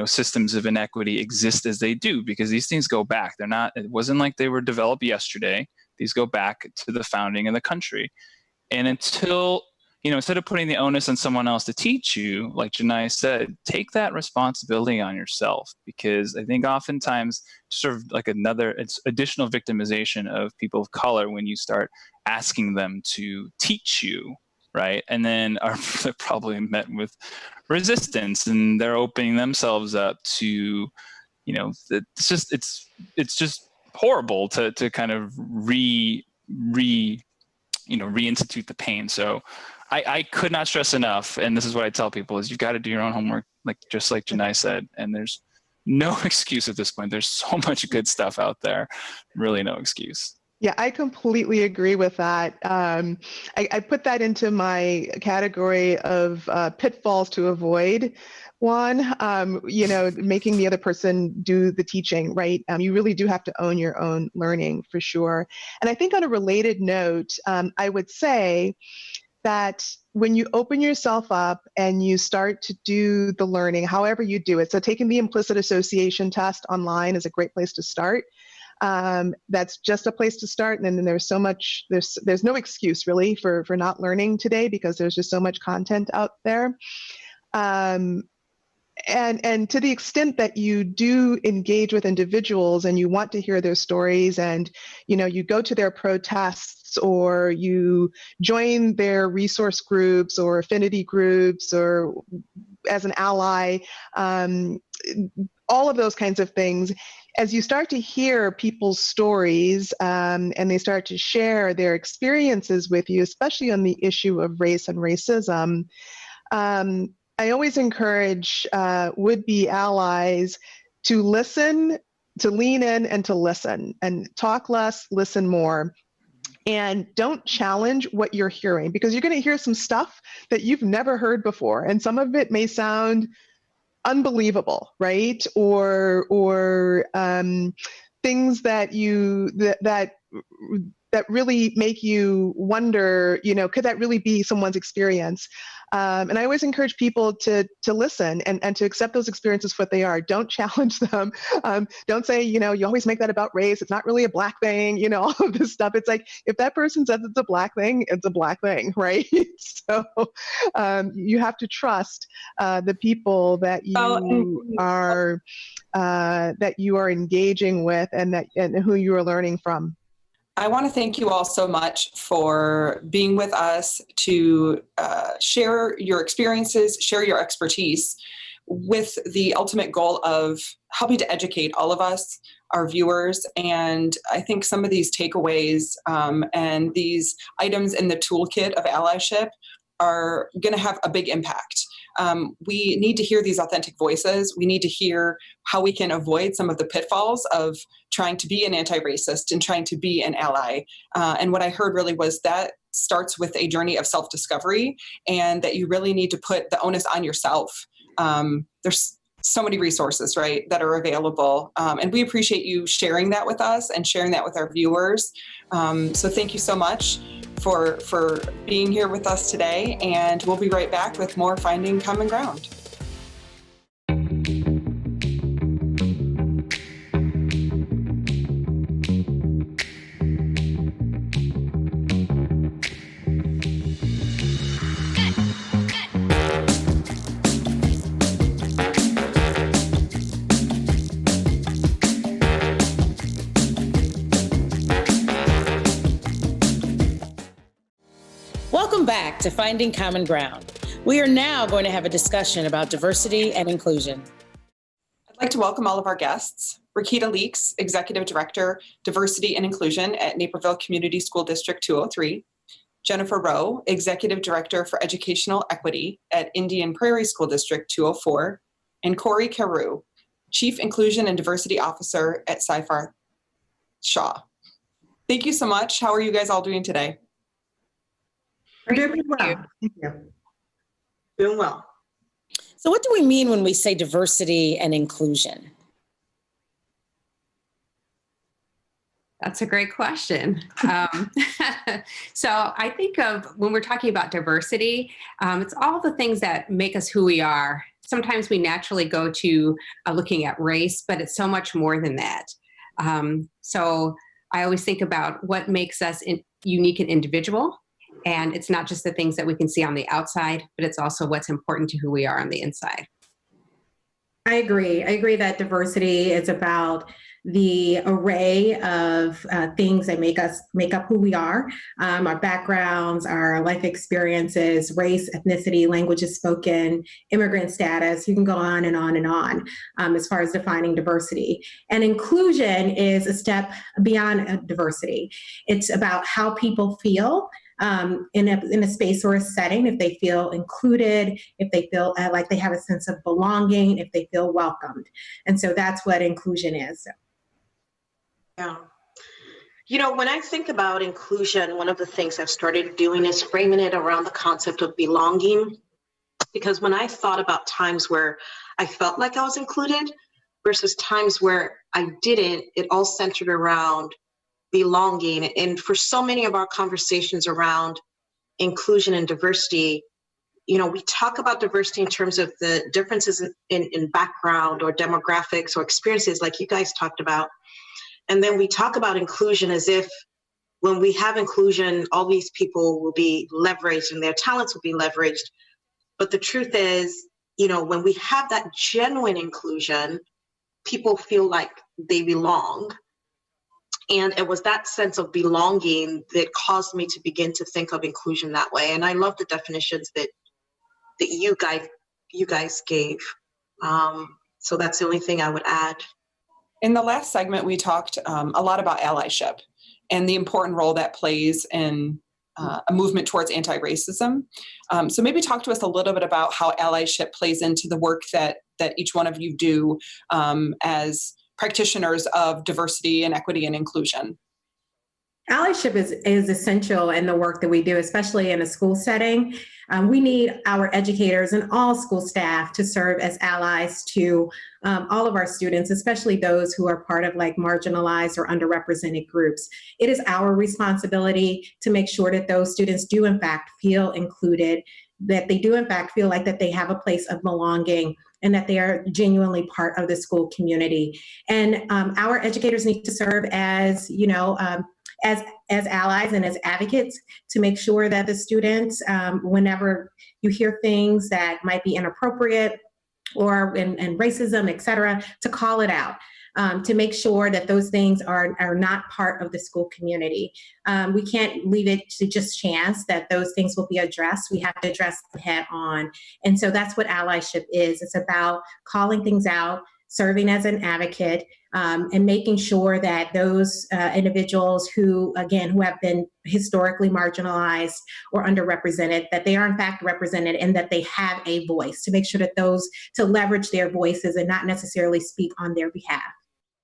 systems of inequity exist as they do, because these things go back. It wasn't like they were developed yesterday. These go back to the founding of the country. And until, instead of putting the onus on someone else to teach you, like Janai said, take that responsibility on yourself, because I think oftentimes sort of like it's additional victimization of people of color when you start asking them to teach you, right? And then are probably met with resistance, and they're opening themselves up to, it's just horrible to kind of reinstitute the pain. So I could not stress enough, and this is what I tell people, is you've got to do your own homework, just like Janai said, and there's no excuse at this point. There's so much good stuff out there, really no excuse. Yeah, I completely agree with that. I put that into my category of pitfalls to avoid. One, making the other person do the teaching, right? You really do have to own your own learning for sure. And I think on a related note, I would say that when you open yourself up and you start to do the learning, however you do it, so taking the implicit association test online is a great place to start. That's just a place to start. And then there's so much, there's no excuse really for not learning today because there's just so much content out there. And to the extent that you do engage with individuals and you want to hear their stories and, you go to their protests or you join their resource groups or affinity groups or as an ally, all of those kinds of things, as you start to hear people's stories and they start to share their experiences with you, especially on the issue of race and racism, I always encourage would-be allies to listen, to lean in and to listen, and talk less, listen more. And don't challenge what you're hearing, because you're going to hear some stuff that you've never heard before. And some of it may sound unbelievable, right? Or things that that really make you wonder, could that really be someone's experience? And I always encourage people to listen and to accept those experiences for what they are. Don't challenge them. Don't say, you always make that about race. It's not really a Black thing, all of this stuff. It's like, if that person says it's a Black thing, it's a Black thing, right? So you have to trust the people that you are engaging with and who you are learning from. I want to thank you all so much for being with us to share your experiences, share your expertise with the ultimate goal of helping to educate all of us, our viewers. And I think some of these takeaways and these items in the toolkit of allyship are going to have a big impact. We need to hear these authentic voices. We need to hear how we can avoid some of the pitfalls of trying to be an anti-racist and trying to be an ally. And what I heard really was that starts with a journey of self-discovery, and that you really need to put the onus on yourself. There's so many resources, right, that are available. And we appreciate you sharing that with us and sharing that with our viewers. So thank you so much for being here with us today, and we'll be right back with more Finding Common Ground. Welcome back to Finding Common Ground. We are now going to have a discussion about diversity and inclusion. I'd like to welcome all of our guests. Rakita Leeks, Executive Director, Diversity and Inclusion at Naperville Community School District 203. Jennifer Rowe, Executive Director for Educational Equity at Indian Prairie School District 204. And Corey Carew, Chief Inclusion and Diversity Officer at Sci-Fi Shaw. Thank you so much. How are you guys all doing today? We're doing well. Thank you. Doing well. So what do we mean when we say diversity and inclusion? That's a great question. So I think of when we're talking about diversity, it's all the things that make us who we are. Sometimes we naturally go to looking at race, but it's so much more than that. So I always think about what makes us unique and individual. And it's not just the things that we can see on the outside, but it's also what's important to who we are on the inside. I agree. I agree that diversity is about the array of things that make up who we are, our backgrounds, our life experiences, race, ethnicity, languages spoken, immigrant status. You can go on and on and on as far as defining diversity. And inclusion is a step beyond diversity. It's about how people feel in a space or a setting, if they feel included, if they feel like they have a sense of belonging, if they feel welcomed. And so that's what inclusion is. Yeah. When I think about inclusion, one of the things I've started doing is framing it around the concept of belonging. Because when I thought about times where I felt like I was included versus times where I didn't, it all centered around belonging. And for so many of our conversations around inclusion and diversity, we talk about diversity in terms of the differences in background or demographics or experiences like you guys talked about. And then we talk about inclusion as if when we have inclusion, all these people will be leveraged and their talents will be leveraged. But the truth is, when we have that genuine inclusion, people feel like they belong. And it was that sense of belonging that caused me to begin to think of inclusion that way. And I love the definitions that you guys gave. So that's the only thing I would add. In the last segment, we talked a lot about allyship and the important role that plays in a movement towards anti-racism. So maybe talk to us a little bit about how allyship plays into the work that each one of you do as practitioners of diversity and equity and inclusion. Allyship is essential in the work that we do, especially in a school setting. We need our educators and all school staff to serve as allies to all of our students, especially those who are part of marginalized or underrepresented groups. It is our responsibility to make sure that those students do in fact feel included, that they do in fact feel like that they have a place of belonging and that they are genuinely part of the school community. And our educators need to serve as, as allies and as advocates to make sure that the students, whenever you hear things that might be inappropriate or and racism, et cetera, to call it out, to make sure that those things are not part of the school community. We can't leave it to just chance that those things will be addressed. We have to address them head on. And so that's what allyship is. It's about calling things out, serving as an advocate, and making sure that those individuals who have been historically marginalized or underrepresented, that they are in fact represented and that they have a voice, to make sure that to leverage their voices and not necessarily speak on their behalf.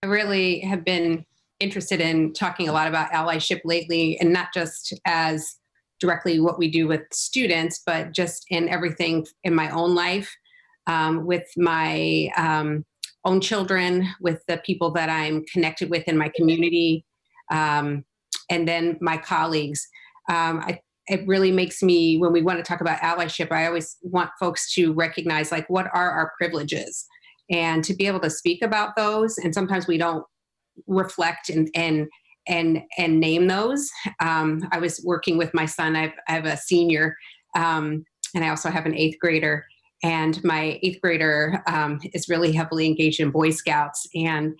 I really have been interested in talking a lot about allyship lately, and not just as directly what we do with students, but just in everything in my own life, with my own children, with the people that I'm connected with in my community, and then my colleagues. It really makes me, when we want to talk about allyship, I always want folks to recognize what are our privileges, and to be able to speak about those. And sometimes we don't reflect and name those. I was working with my son. I have a senior, and I also have an 8th grader. And my 8th grader is really heavily engaged in Boy Scouts. And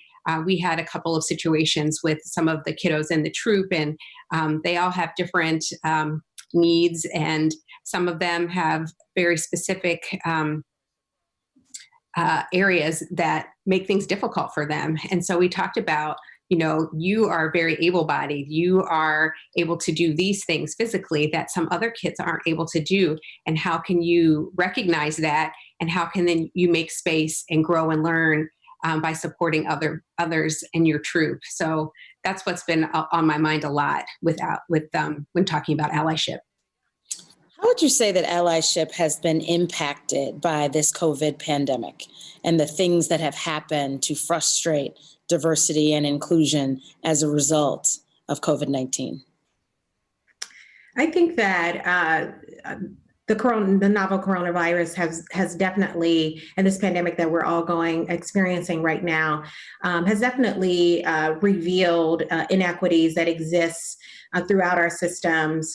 we had a couple of situations with some of the kiddos in the troop, and they all have different needs, and some of them have very specific areas that make things difficult for them. And so we talked about, you are very able-bodied. You are able to do these things physically that some other kids aren't able to do. And how can you recognize that? And how can then you make space and grow and learn by supporting others in your troop? So that's what's been on my mind a lot when talking about allyship. How would you say that allyship has been impacted by this COVID pandemic and the things that have happened to frustrate diversity and inclusion as a result of COVID-19? I think that the novel coronavirus has definitely, and this pandemic that we're all experiencing right now, has definitely revealed inequities that exist throughout our systems,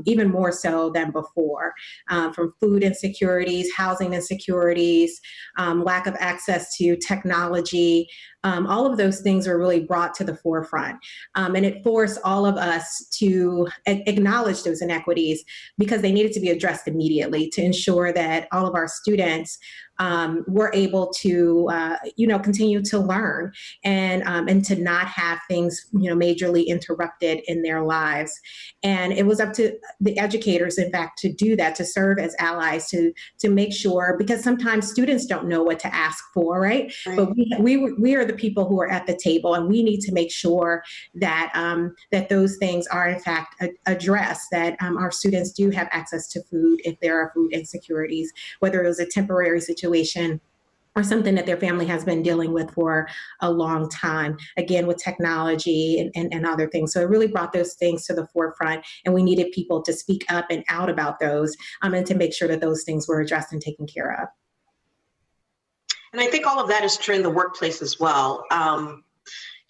even more so than before, from food insecurities, housing insecurities, lack of access to technology. All of those things were really brought to the forefront. And it forced all of us to acknowledge those inequities because they needed to be addressed immediately to ensure that all of our students we're able to, continue to learn and to not have things, majorly interrupted in their lives. And it was up to the educators, in fact, to do that, to serve as allies, to make sure, because sometimes students don't know what to ask for, right? But we are the people who are at the table, and we need to make sure that that those things are in fact addressed, that our students do have access to food if there are food insecurities, whether it was a temporary situation or something that their family has been dealing with for a long time, again, with technology and other things. So it really brought those things to the forefront, and we needed people to speak up and out about those, and to make sure that those things were addressed and taken care of. And I think all of that is true in the workplace as well.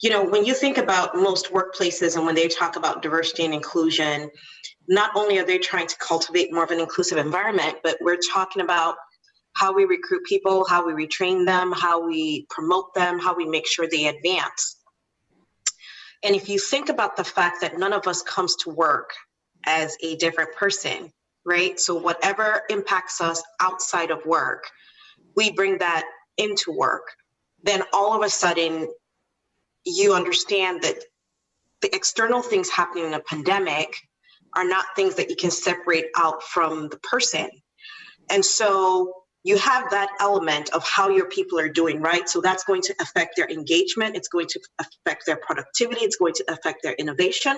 When you think about most workplaces and when they talk about diversity and inclusion, not only are they trying to cultivate more of an inclusive environment, but we're talking about how we recruit people, how we retrain them, how we promote them, how we make sure they advance. And if you think about the fact that none of us comes to work as a different person, right? So whatever impacts us outside of work, we bring that into work. Then all of a sudden, you understand that the external things happening in a pandemic are not things that you can separate out from the person. And so you have that element of how your people are doing, right? So that's going to affect their engagement. It's going to affect their productivity. It's going to affect their innovation.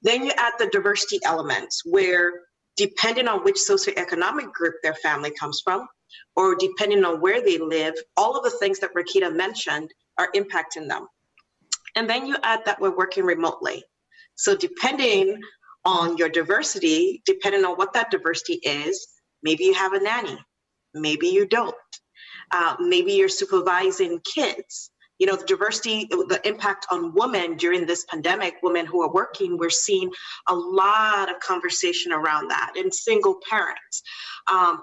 Then you add the diversity elements where, depending on which socioeconomic group their family comes from, or depending on where they live, all of the things that Rakita mentioned are impacting them. And then you add that we're working remotely. So depending on your diversity, depending on what that diversity is, maybe you have a nanny, maybe you don't. Maybe you're supervising kids. The diversity, the impact on women during this pandemic, women who are working, we're seeing a lot of conversation around that, and single parents,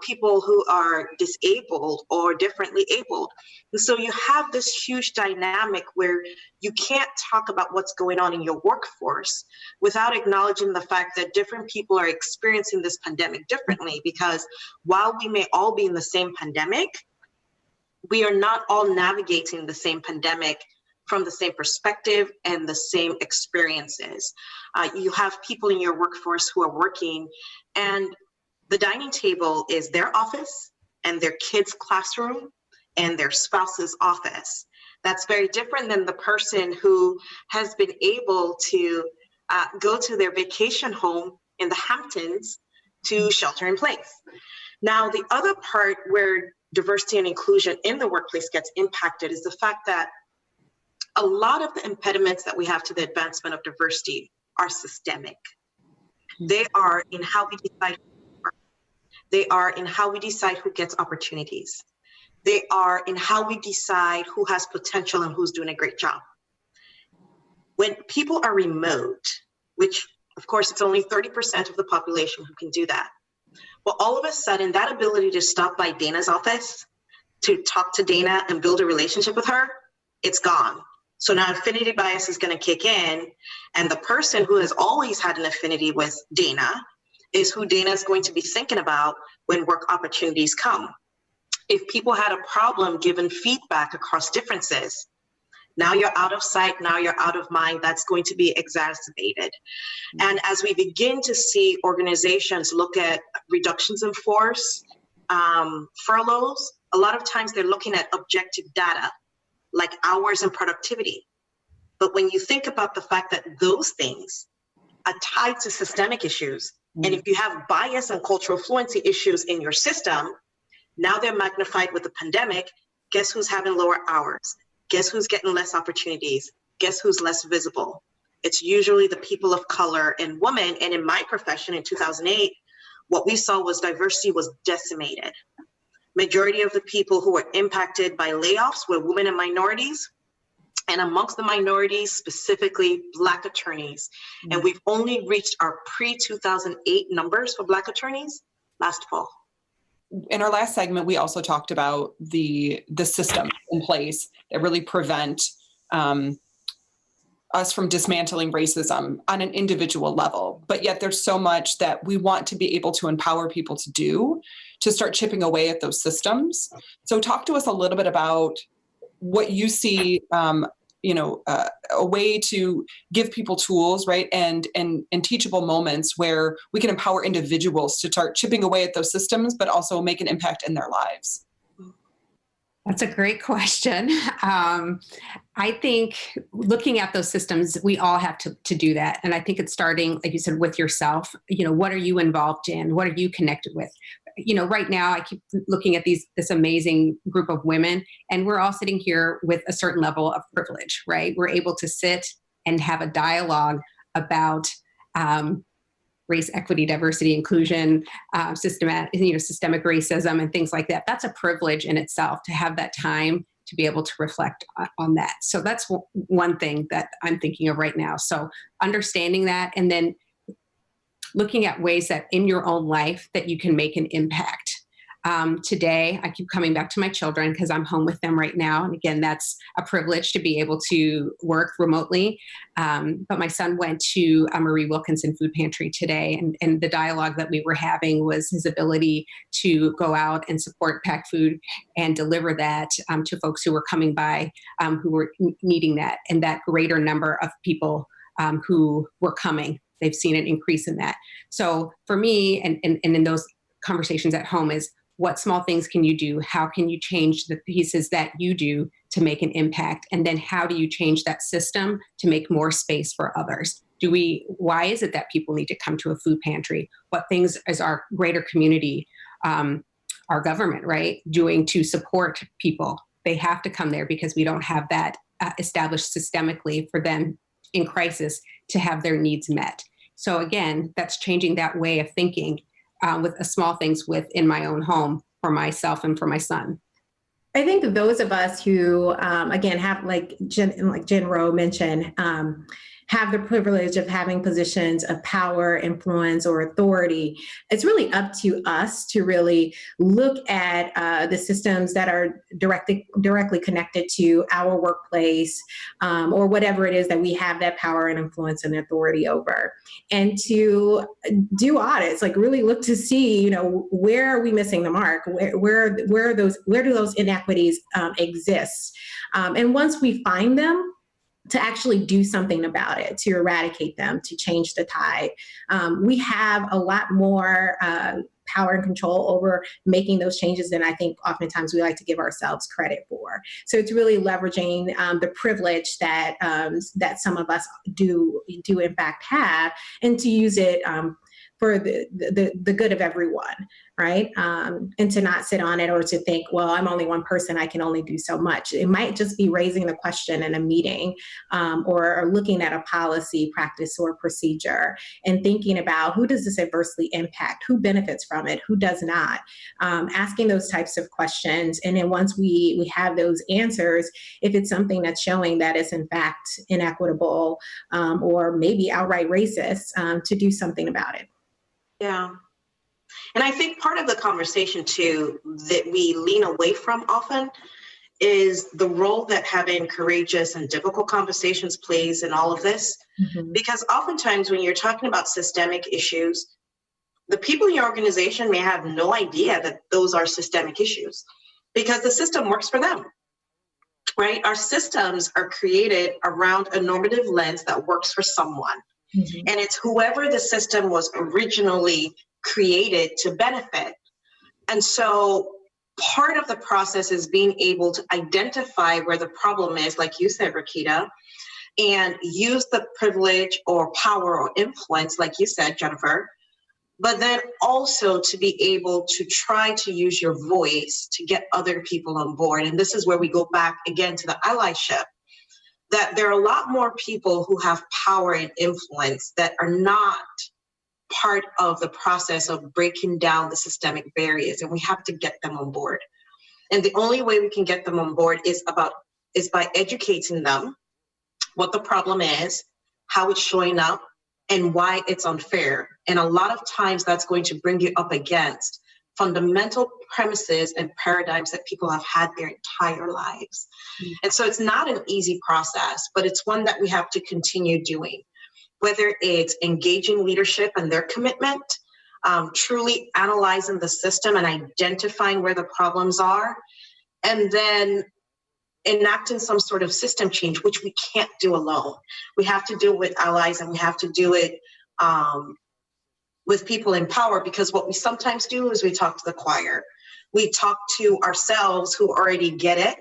people who are disabled or differently abled. And so you have this huge dynamic where you can't talk about what's going on in your workforce without acknowledging the fact that different people are experiencing this pandemic differently, because while we may all be in the same pandemic, we are not all navigating the same pandemic from the same perspective and the same experiences. You have people in your workforce who are working, and the dining table is their office and their kids' classroom and their spouse's office. That's very different than the person who has been able to go to their vacation home in the Hamptons to shelter in place. Now, the other part where diversity and inclusion in the workplace gets impacted is the fact that a lot of the impediments that we have to the advancement of diversity are systemic. They are in how we decide who works. They are in how we decide who gets opportunities. They are in how we decide who has potential and who's doing a great job. When people are remote, which of course it's only 30% of the population who can do that, well, all of a sudden, that ability to stop by Dana's office, to talk to Dana and build a relationship with her, it's gone. So now affinity bias is going to kick in, and the person who has always had an affinity with Dana is who Dana is going to be thinking about when work opportunities come. If people had a problem giving feedback across differences, now you're out of sight, now you're out of mind, that's going to be exacerbated. And as we begin to see organizations look at reductions in force, furloughs, a lot of times they're looking at objective data, like hours and productivity. But when you think about the fact that those things are tied to systemic issues, and if you have bias and cultural fluency issues in your system, now they're magnified with the pandemic. Guess who's having lower hours? Guess who's getting less opportunities? Guess who's less visible? It's usually the people of color and women. And in my profession in 2008, what we saw was diversity was decimated. Majority of the people who were impacted by layoffs were women and minorities. And amongst the minorities, specifically Black attorneys. And we've only reached our pre-2008 numbers for Black attorneys last fall. In our last segment, we also talked about the systems in place that really prevent us from dismantling racism on an individual level. But yet there's so much that we want to be able to empower people to do. to start chipping away at those systems. So talk to us a little bit about what you see, a way to give people tools, right, and teachable moments where we can empower individuals to start chipping away at those systems, but also make an impact in their lives. That's a great question. I think looking at those systems, we all have to do that. And I think it's starting, like you said, with yourself. What are you involved in? What are you connected with? Right now I keep looking at this amazing group of women, and we're all sitting here with a certain level of privilege, right? We're able to sit and have a dialogue about race, equity, diversity, inclusion, systemic racism, and things like that. That's a privilege in itself to have that time to be able to reflect on that. So that's one thing that I'm thinking of right now. So understanding that, and then looking at ways that in your own life that you can make an impact. Today, I keep coming back to my children because I'm home with them right now. And again, that's a privilege to be able to work remotely. But my son went to a Marie Wilkinson food pantry today. And the dialogue that we were having was his ability to go out and support packed food and deliver that to folks who were coming by, who were needing that, and that greater number of people who were coming. They've seen an increase in that. So for me, and in those conversations at home, is what small things can you do? How can you change the pieces that you do to make an impact? And then how do you change that system to make more space for others? Why is it that people need to come to a food pantry? What things is our greater community, our government, right, doing to support people? They have to come there because we don't have that established systemically for them in crisis to have their needs met. So again, that's changing that way of thinking with small things within my own home for myself and for my son. I think those of us who, again, have like Jen Rowe mentioned, have the privilege of having positions of power, influence, or authority, it's really up to us to really look at the systems that are directly connected to our workplace, or whatever it is that we have that power and influence and authority over, and to do audits, like really look to see, where are we missing the mark? Where do those inequities exist? And once we find them, to actually do something about it, to eradicate them, to change the tide. We have a lot more power and control over making those changes than I think oftentimes we like to give ourselves credit for. So it's really leveraging the privilege that some of us do in fact have, and to use it for the good of everyone, right? And to not sit on it or to think, well, I'm only one person, I can only do so much. It might just be raising the question in a meeting, or looking at a policy, practice, or procedure, and thinking about who does this adversely impact, who benefits from it, who does not, asking those types of questions. And then once we have those answers, if it's something that's showing that it's in fact inequitable, or maybe outright racist, to do something about it. Yeah. And I think part of the conversation too that we lean away from often is the role that having courageous and difficult conversations plays in all of this. Mm-hmm. Because oftentimes when you're talking about systemic issues, the people in your organization may have no idea that those are systemic issues because the system works for them, right? Our systems are created around a normative lens that works for someone. Mm-hmm. And it's whoever the system was originally created to benefit. And so part of the process is being able to identify where the problem is, like you said, Rakita, and use the privilege or power or influence, like you said, Jennifer, but then also to be able to try to use your voice to get other people on board. And this is where we go back again to the allyship. That there are a lot more people who have power and influence that are not part of the process of breaking down the systemic barriers, and we have to get them on board. And the only way we can get them on board is by educating them what the problem is, how it's showing up, and why it's unfair. And a lot of times that's going to bring you up against fundamental premises and paradigms that people have had their entire lives. Mm-hmm. And so it's not an easy process, but it's one that we have to continue doing, whether it's engaging leadership and their commitment, truly analyzing the system and identifying where the problems are, and then enacting some sort of system change, which we can't do alone. We have to do it with allies, and we have to do it with people in power, because what we sometimes do is we talk to the choir. We talk to ourselves who already get it,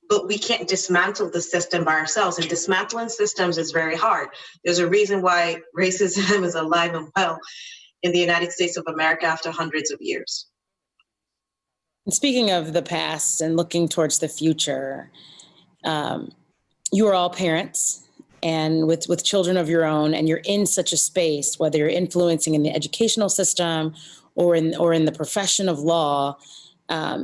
but we can't dismantle the system by ourselves. And dismantling systems is very hard. There's a reason why racism is alive and well in the United States of America after hundreds of years. And speaking of the past and looking towards the future, you are all parents and with children of your own, and you're in such a space, whether you're influencing in the educational system or in the profession of law,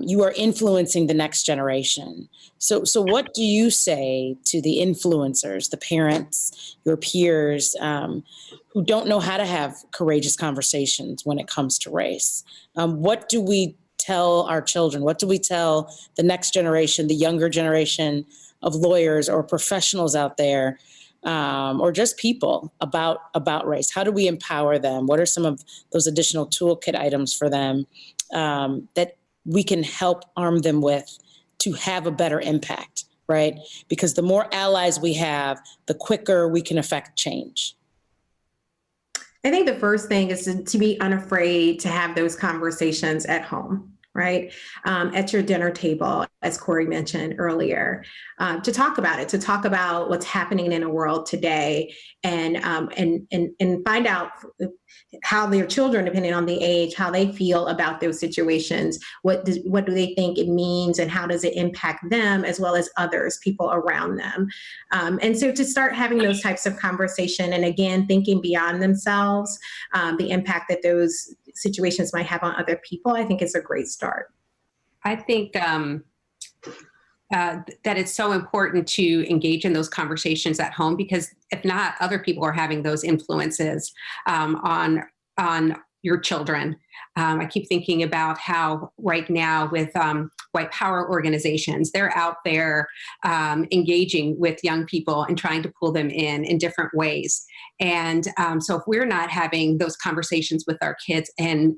you are influencing the next generation. So what do you say to the influencers, the parents, your peers, who don't know how to have courageous conversations when it comes to race? What do we tell our children? What do we tell the next generation, the younger generation of lawyers or professionals out there, or just people about race? How do we empower them? What are some of those additional toolkit items for them that we can help arm them with to have a better impact, right? Because the more allies we have, the quicker we can affect change. I think the first thing is to be unafraid to have those conversations at home, right? At your dinner table, as Corey mentioned earlier, to talk about it, to talk about what's happening in the world today, and find out how their children, depending on the age, how they feel about those situations. What do they think it means, and how does it impact them as well as others, people around them? And so to start having those types of conversation, and again, thinking beyond themselves, the impact that those situations might have on other people, I think is a great start. I think that it's so important to engage in those conversations at home, because if not, other people are having those influences on your children. I keep thinking about how right now with white power organizations, they're out there engaging with young people and trying to pull them in different ways. And so if we're not having those conversations with our kids and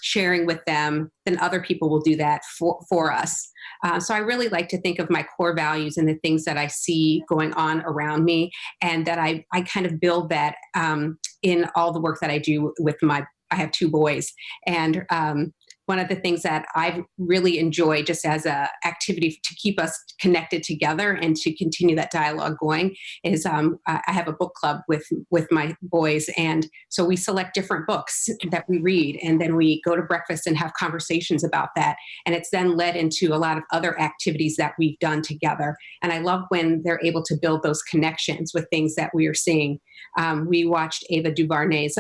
sharing with them, then other people will do that for us. So I really like to think of my core values and the things that I see going on around me, and that I kind of build that in all the work that I do with I have 2 boys. And one of the things that I've really enjoyed just as a activity to keep us connected together and to continue that dialogue going is I have a book club with my boys. And so we select different books that we read, and then we go to breakfast and have conversations about that. And it's then led into a lot of other activities that we've done together. And I love when they're able to build those connections with things that we are seeing. We watched Ava DuVernay's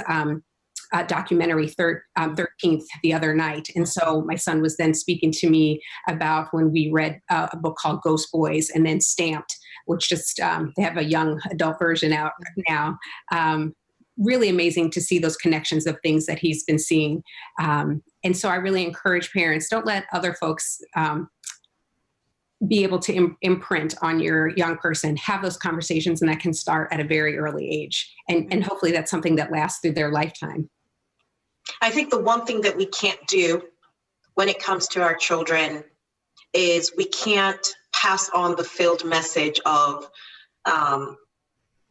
documentary 13th the other night. And so my son was then speaking to me about when we read a book called Ghost Boys, and then Stamped, which just, they have a young adult version out now. Really amazing to see those connections of things that he's been seeing. And so I really encourage parents, don't let other folks be able to imprint on your young person. Have those conversations, and that can start at a very early age. And hopefully that's something that lasts through their lifetime. I think the one thing that we can't do when it comes to our children is we can't pass on the failed message of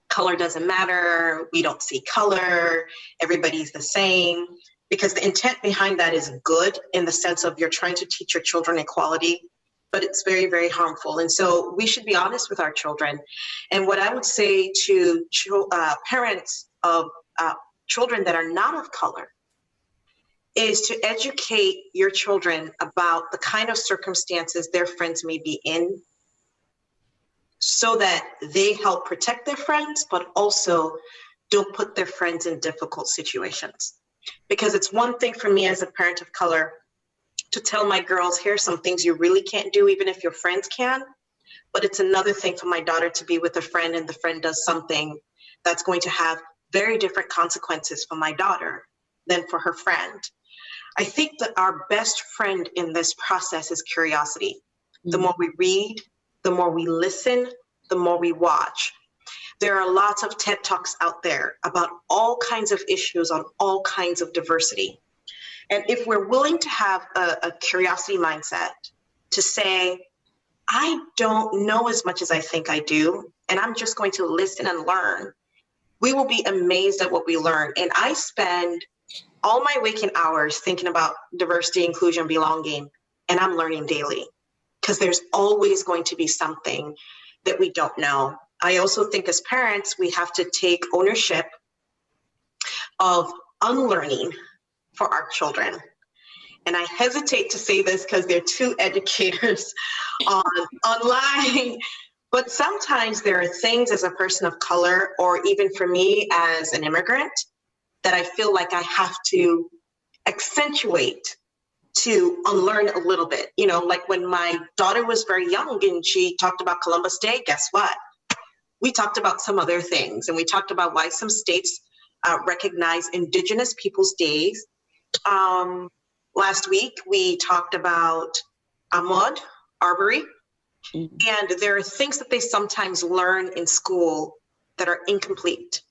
color doesn't matter, we don't see color, everybody's the same, because the intent behind that is good in the sense of you're trying to teach your children equality, but it's very, very harmful. And so we should be honest with our children. And what I would say to parents of children that are not of color is to educate your children about the kind of circumstances their friends may be in, so that they help protect their friends, but also don't put their friends in difficult situations. Because it's one thing for me as a parent of color to tell my girls, here's some things you really can't do, even if your friends can. But it's another thing for my daughter to be with a friend and the friend does something that's going to have very different consequences for my daughter than for her friend. I think that our best friend in this process is curiosity. The more we read, the more we listen, the more we watch. There are lots of TED Talks out there about all kinds of issues on all kinds of diversity. And if we're willing to have a curiosity mindset to say, I don't know as much as I think I do, and I'm just going to listen and learn, we will be amazed at what we learn. And I spend all my waking hours thinking about diversity, inclusion, belonging, and I'm learning daily because there's always going to be something that we don't know. I also think as parents, we have to take ownership of unlearning for our children. And I hesitate to say this because there are two educators online, but sometimes there are things as a person of color, or even for me as an immigrant, that I feel like I have to accentuate to unlearn a little bit. You know, like when my daughter was very young and she talked about Columbus Day, guess what? We talked about some other things, and we talked about why some states recognize Indigenous Peoples' Days. Last week, we talked about Ahmaud Arbery, and there are things that they sometimes learn in school that are incomplete.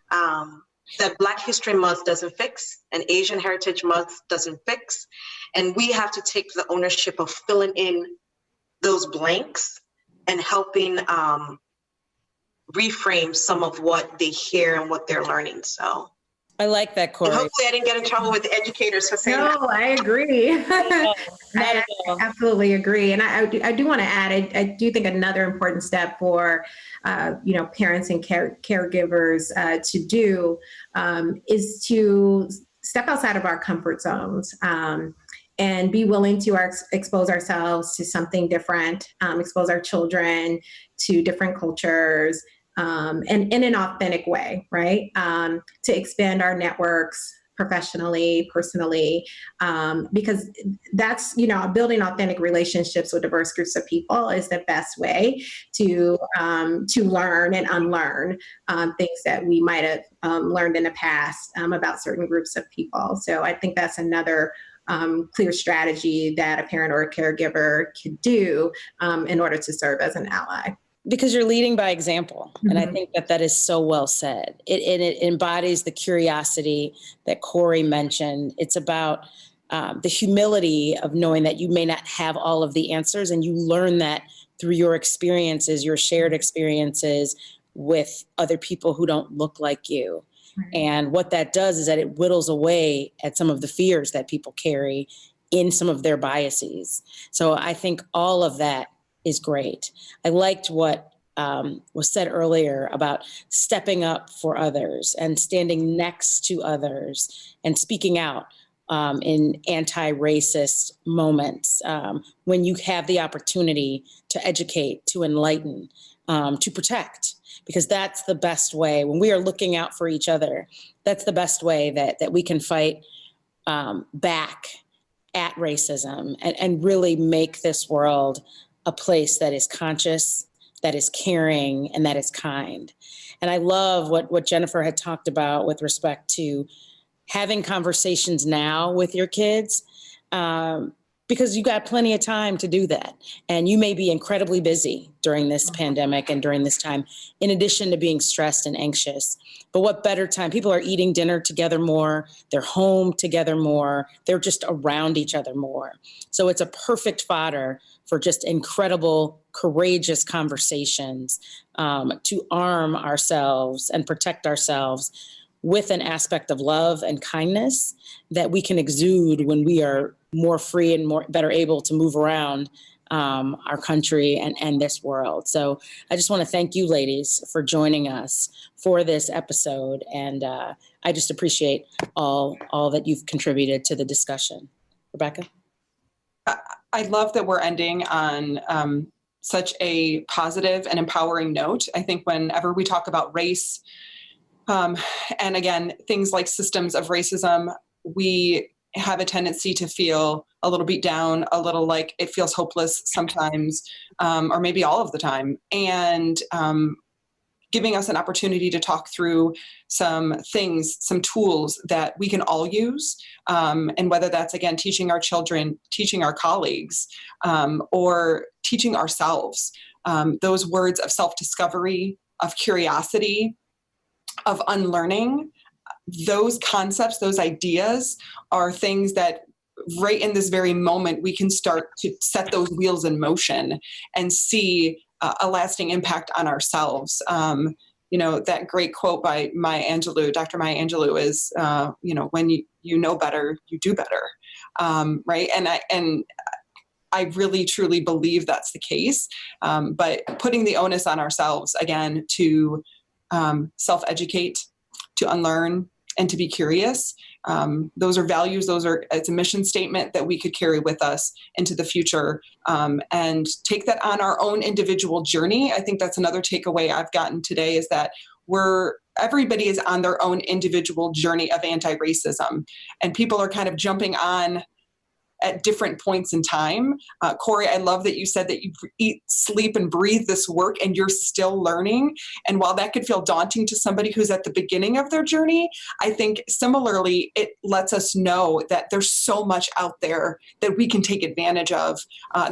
That Black History Month doesn't fix, and Asian Heritage Month doesn't fix, and we have to take the ownership of filling in those blanks and helping reframe some of what they hear and what they're learning. So I like that, Corey. And hopefully I didn't get in trouble with the educators for saying that. No, I agree. I absolutely agree. And I do want to add, I do think another important step for, parents and caregivers to do is to step outside of our comfort zones. And be willing to expose ourselves to something different, expose our children to different cultures, and in an authentic way, right? To expand our networks professionally, personally, because that's, building authentic relationships with diverse groups of people is the best way to learn and unlearn things that we might have learned in the past about certain groups of people. So I think that's another clear strategy that a parent or a caregiver could do in order to serve as an ally. Because you're leading by example. Mm-hmm. And I think that is so well said. It embodies the curiosity that Corey mentioned. It's about the humility of knowing that you may not have all of the answers, and you learn that through your experiences, your shared experiences with other people who don't look like you. And what that does is that it whittles away at some of the fears that people carry in some of their biases. So I think all of that is great. I liked what was said earlier about stepping up for others and standing next to others and speaking out in anti-racist moments when you have the opportunity to educate, to enlighten, to protect. Because that's the best way, when we are looking out for each other, that's the best way that we can fight back at racism and really make this world a place that is conscious, that is caring, and that is kind. And I love what Jennifer had talked about with respect to having conversations now with your kids, because you got plenty of time to do that. And you may be incredibly busy during this pandemic and during this time, in addition to being stressed and anxious. But what better time? People are eating dinner together more. They're home together more. They're just around each other more. So it's a perfect fodder for just incredible, courageous conversations to arm ourselves and protect ourselves with an aspect of love and kindness that we can exude when we are more free and better able to move around our country and this world. So I just want to thank you ladies for joining us for this episode. And I just appreciate all that you've contributed to the discussion. Rebecca? I love that we're ending on such a positive and empowering note. I think whenever we talk about race, and again, things like systems of racism, we have a tendency to feel a little beat down, a little like it feels hopeless sometimes, or maybe all of the time. And giving us an opportunity to talk through some things, some tools that we can all use. And whether that's, again, teaching our children, teaching our colleagues, or teaching ourselves, those words of self-discovery, of curiosity, of unlearning. Those concepts, those ideas are things that right in this very moment, we can start to set those wheels in motion and see a lasting impact on ourselves. That great quote by Dr. Maya Angelou is, when you know better, you do better, right? And I really, truly believe that's the case. But putting the onus on ourselves, again, to self-educate, to unlearn, and to be curious. Those are values. It's a mission statement that we could carry with us into the future, and take that on our own individual journey. I think that's another takeaway I've gotten today, is that everybody is on their own individual journey of anti-racism, and people are kind of jumping on at different points in time. Corey, I love that you said that you eat, sleep, and breathe this work, and you're still learning. And while that could feel daunting to somebody who's at the beginning of their journey, I think similarly, it lets us know that there's so much out there that we can take advantage of.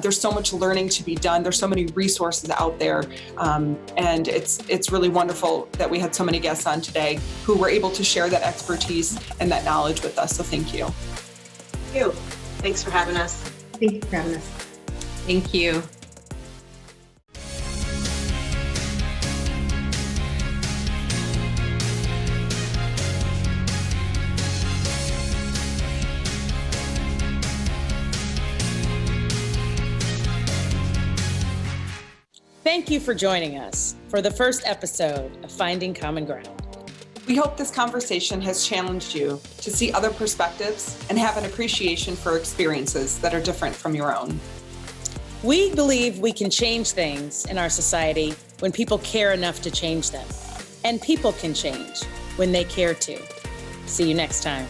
There's so much learning to be done. There's so many resources out there. And it's really wonderful that we had so many guests on today who were able to share that expertise and that knowledge with us. So thank you. Thank you. Thanks for having us. Thank you for having us. Thank you. Thank you for joining us for the first episode of Finding Common Ground. We hope this conversation has challenged you to see other perspectives and have an appreciation for experiences that are different from your own. We believe we can change things in our society when people care enough to change them. And people can change when they care to. See you next time.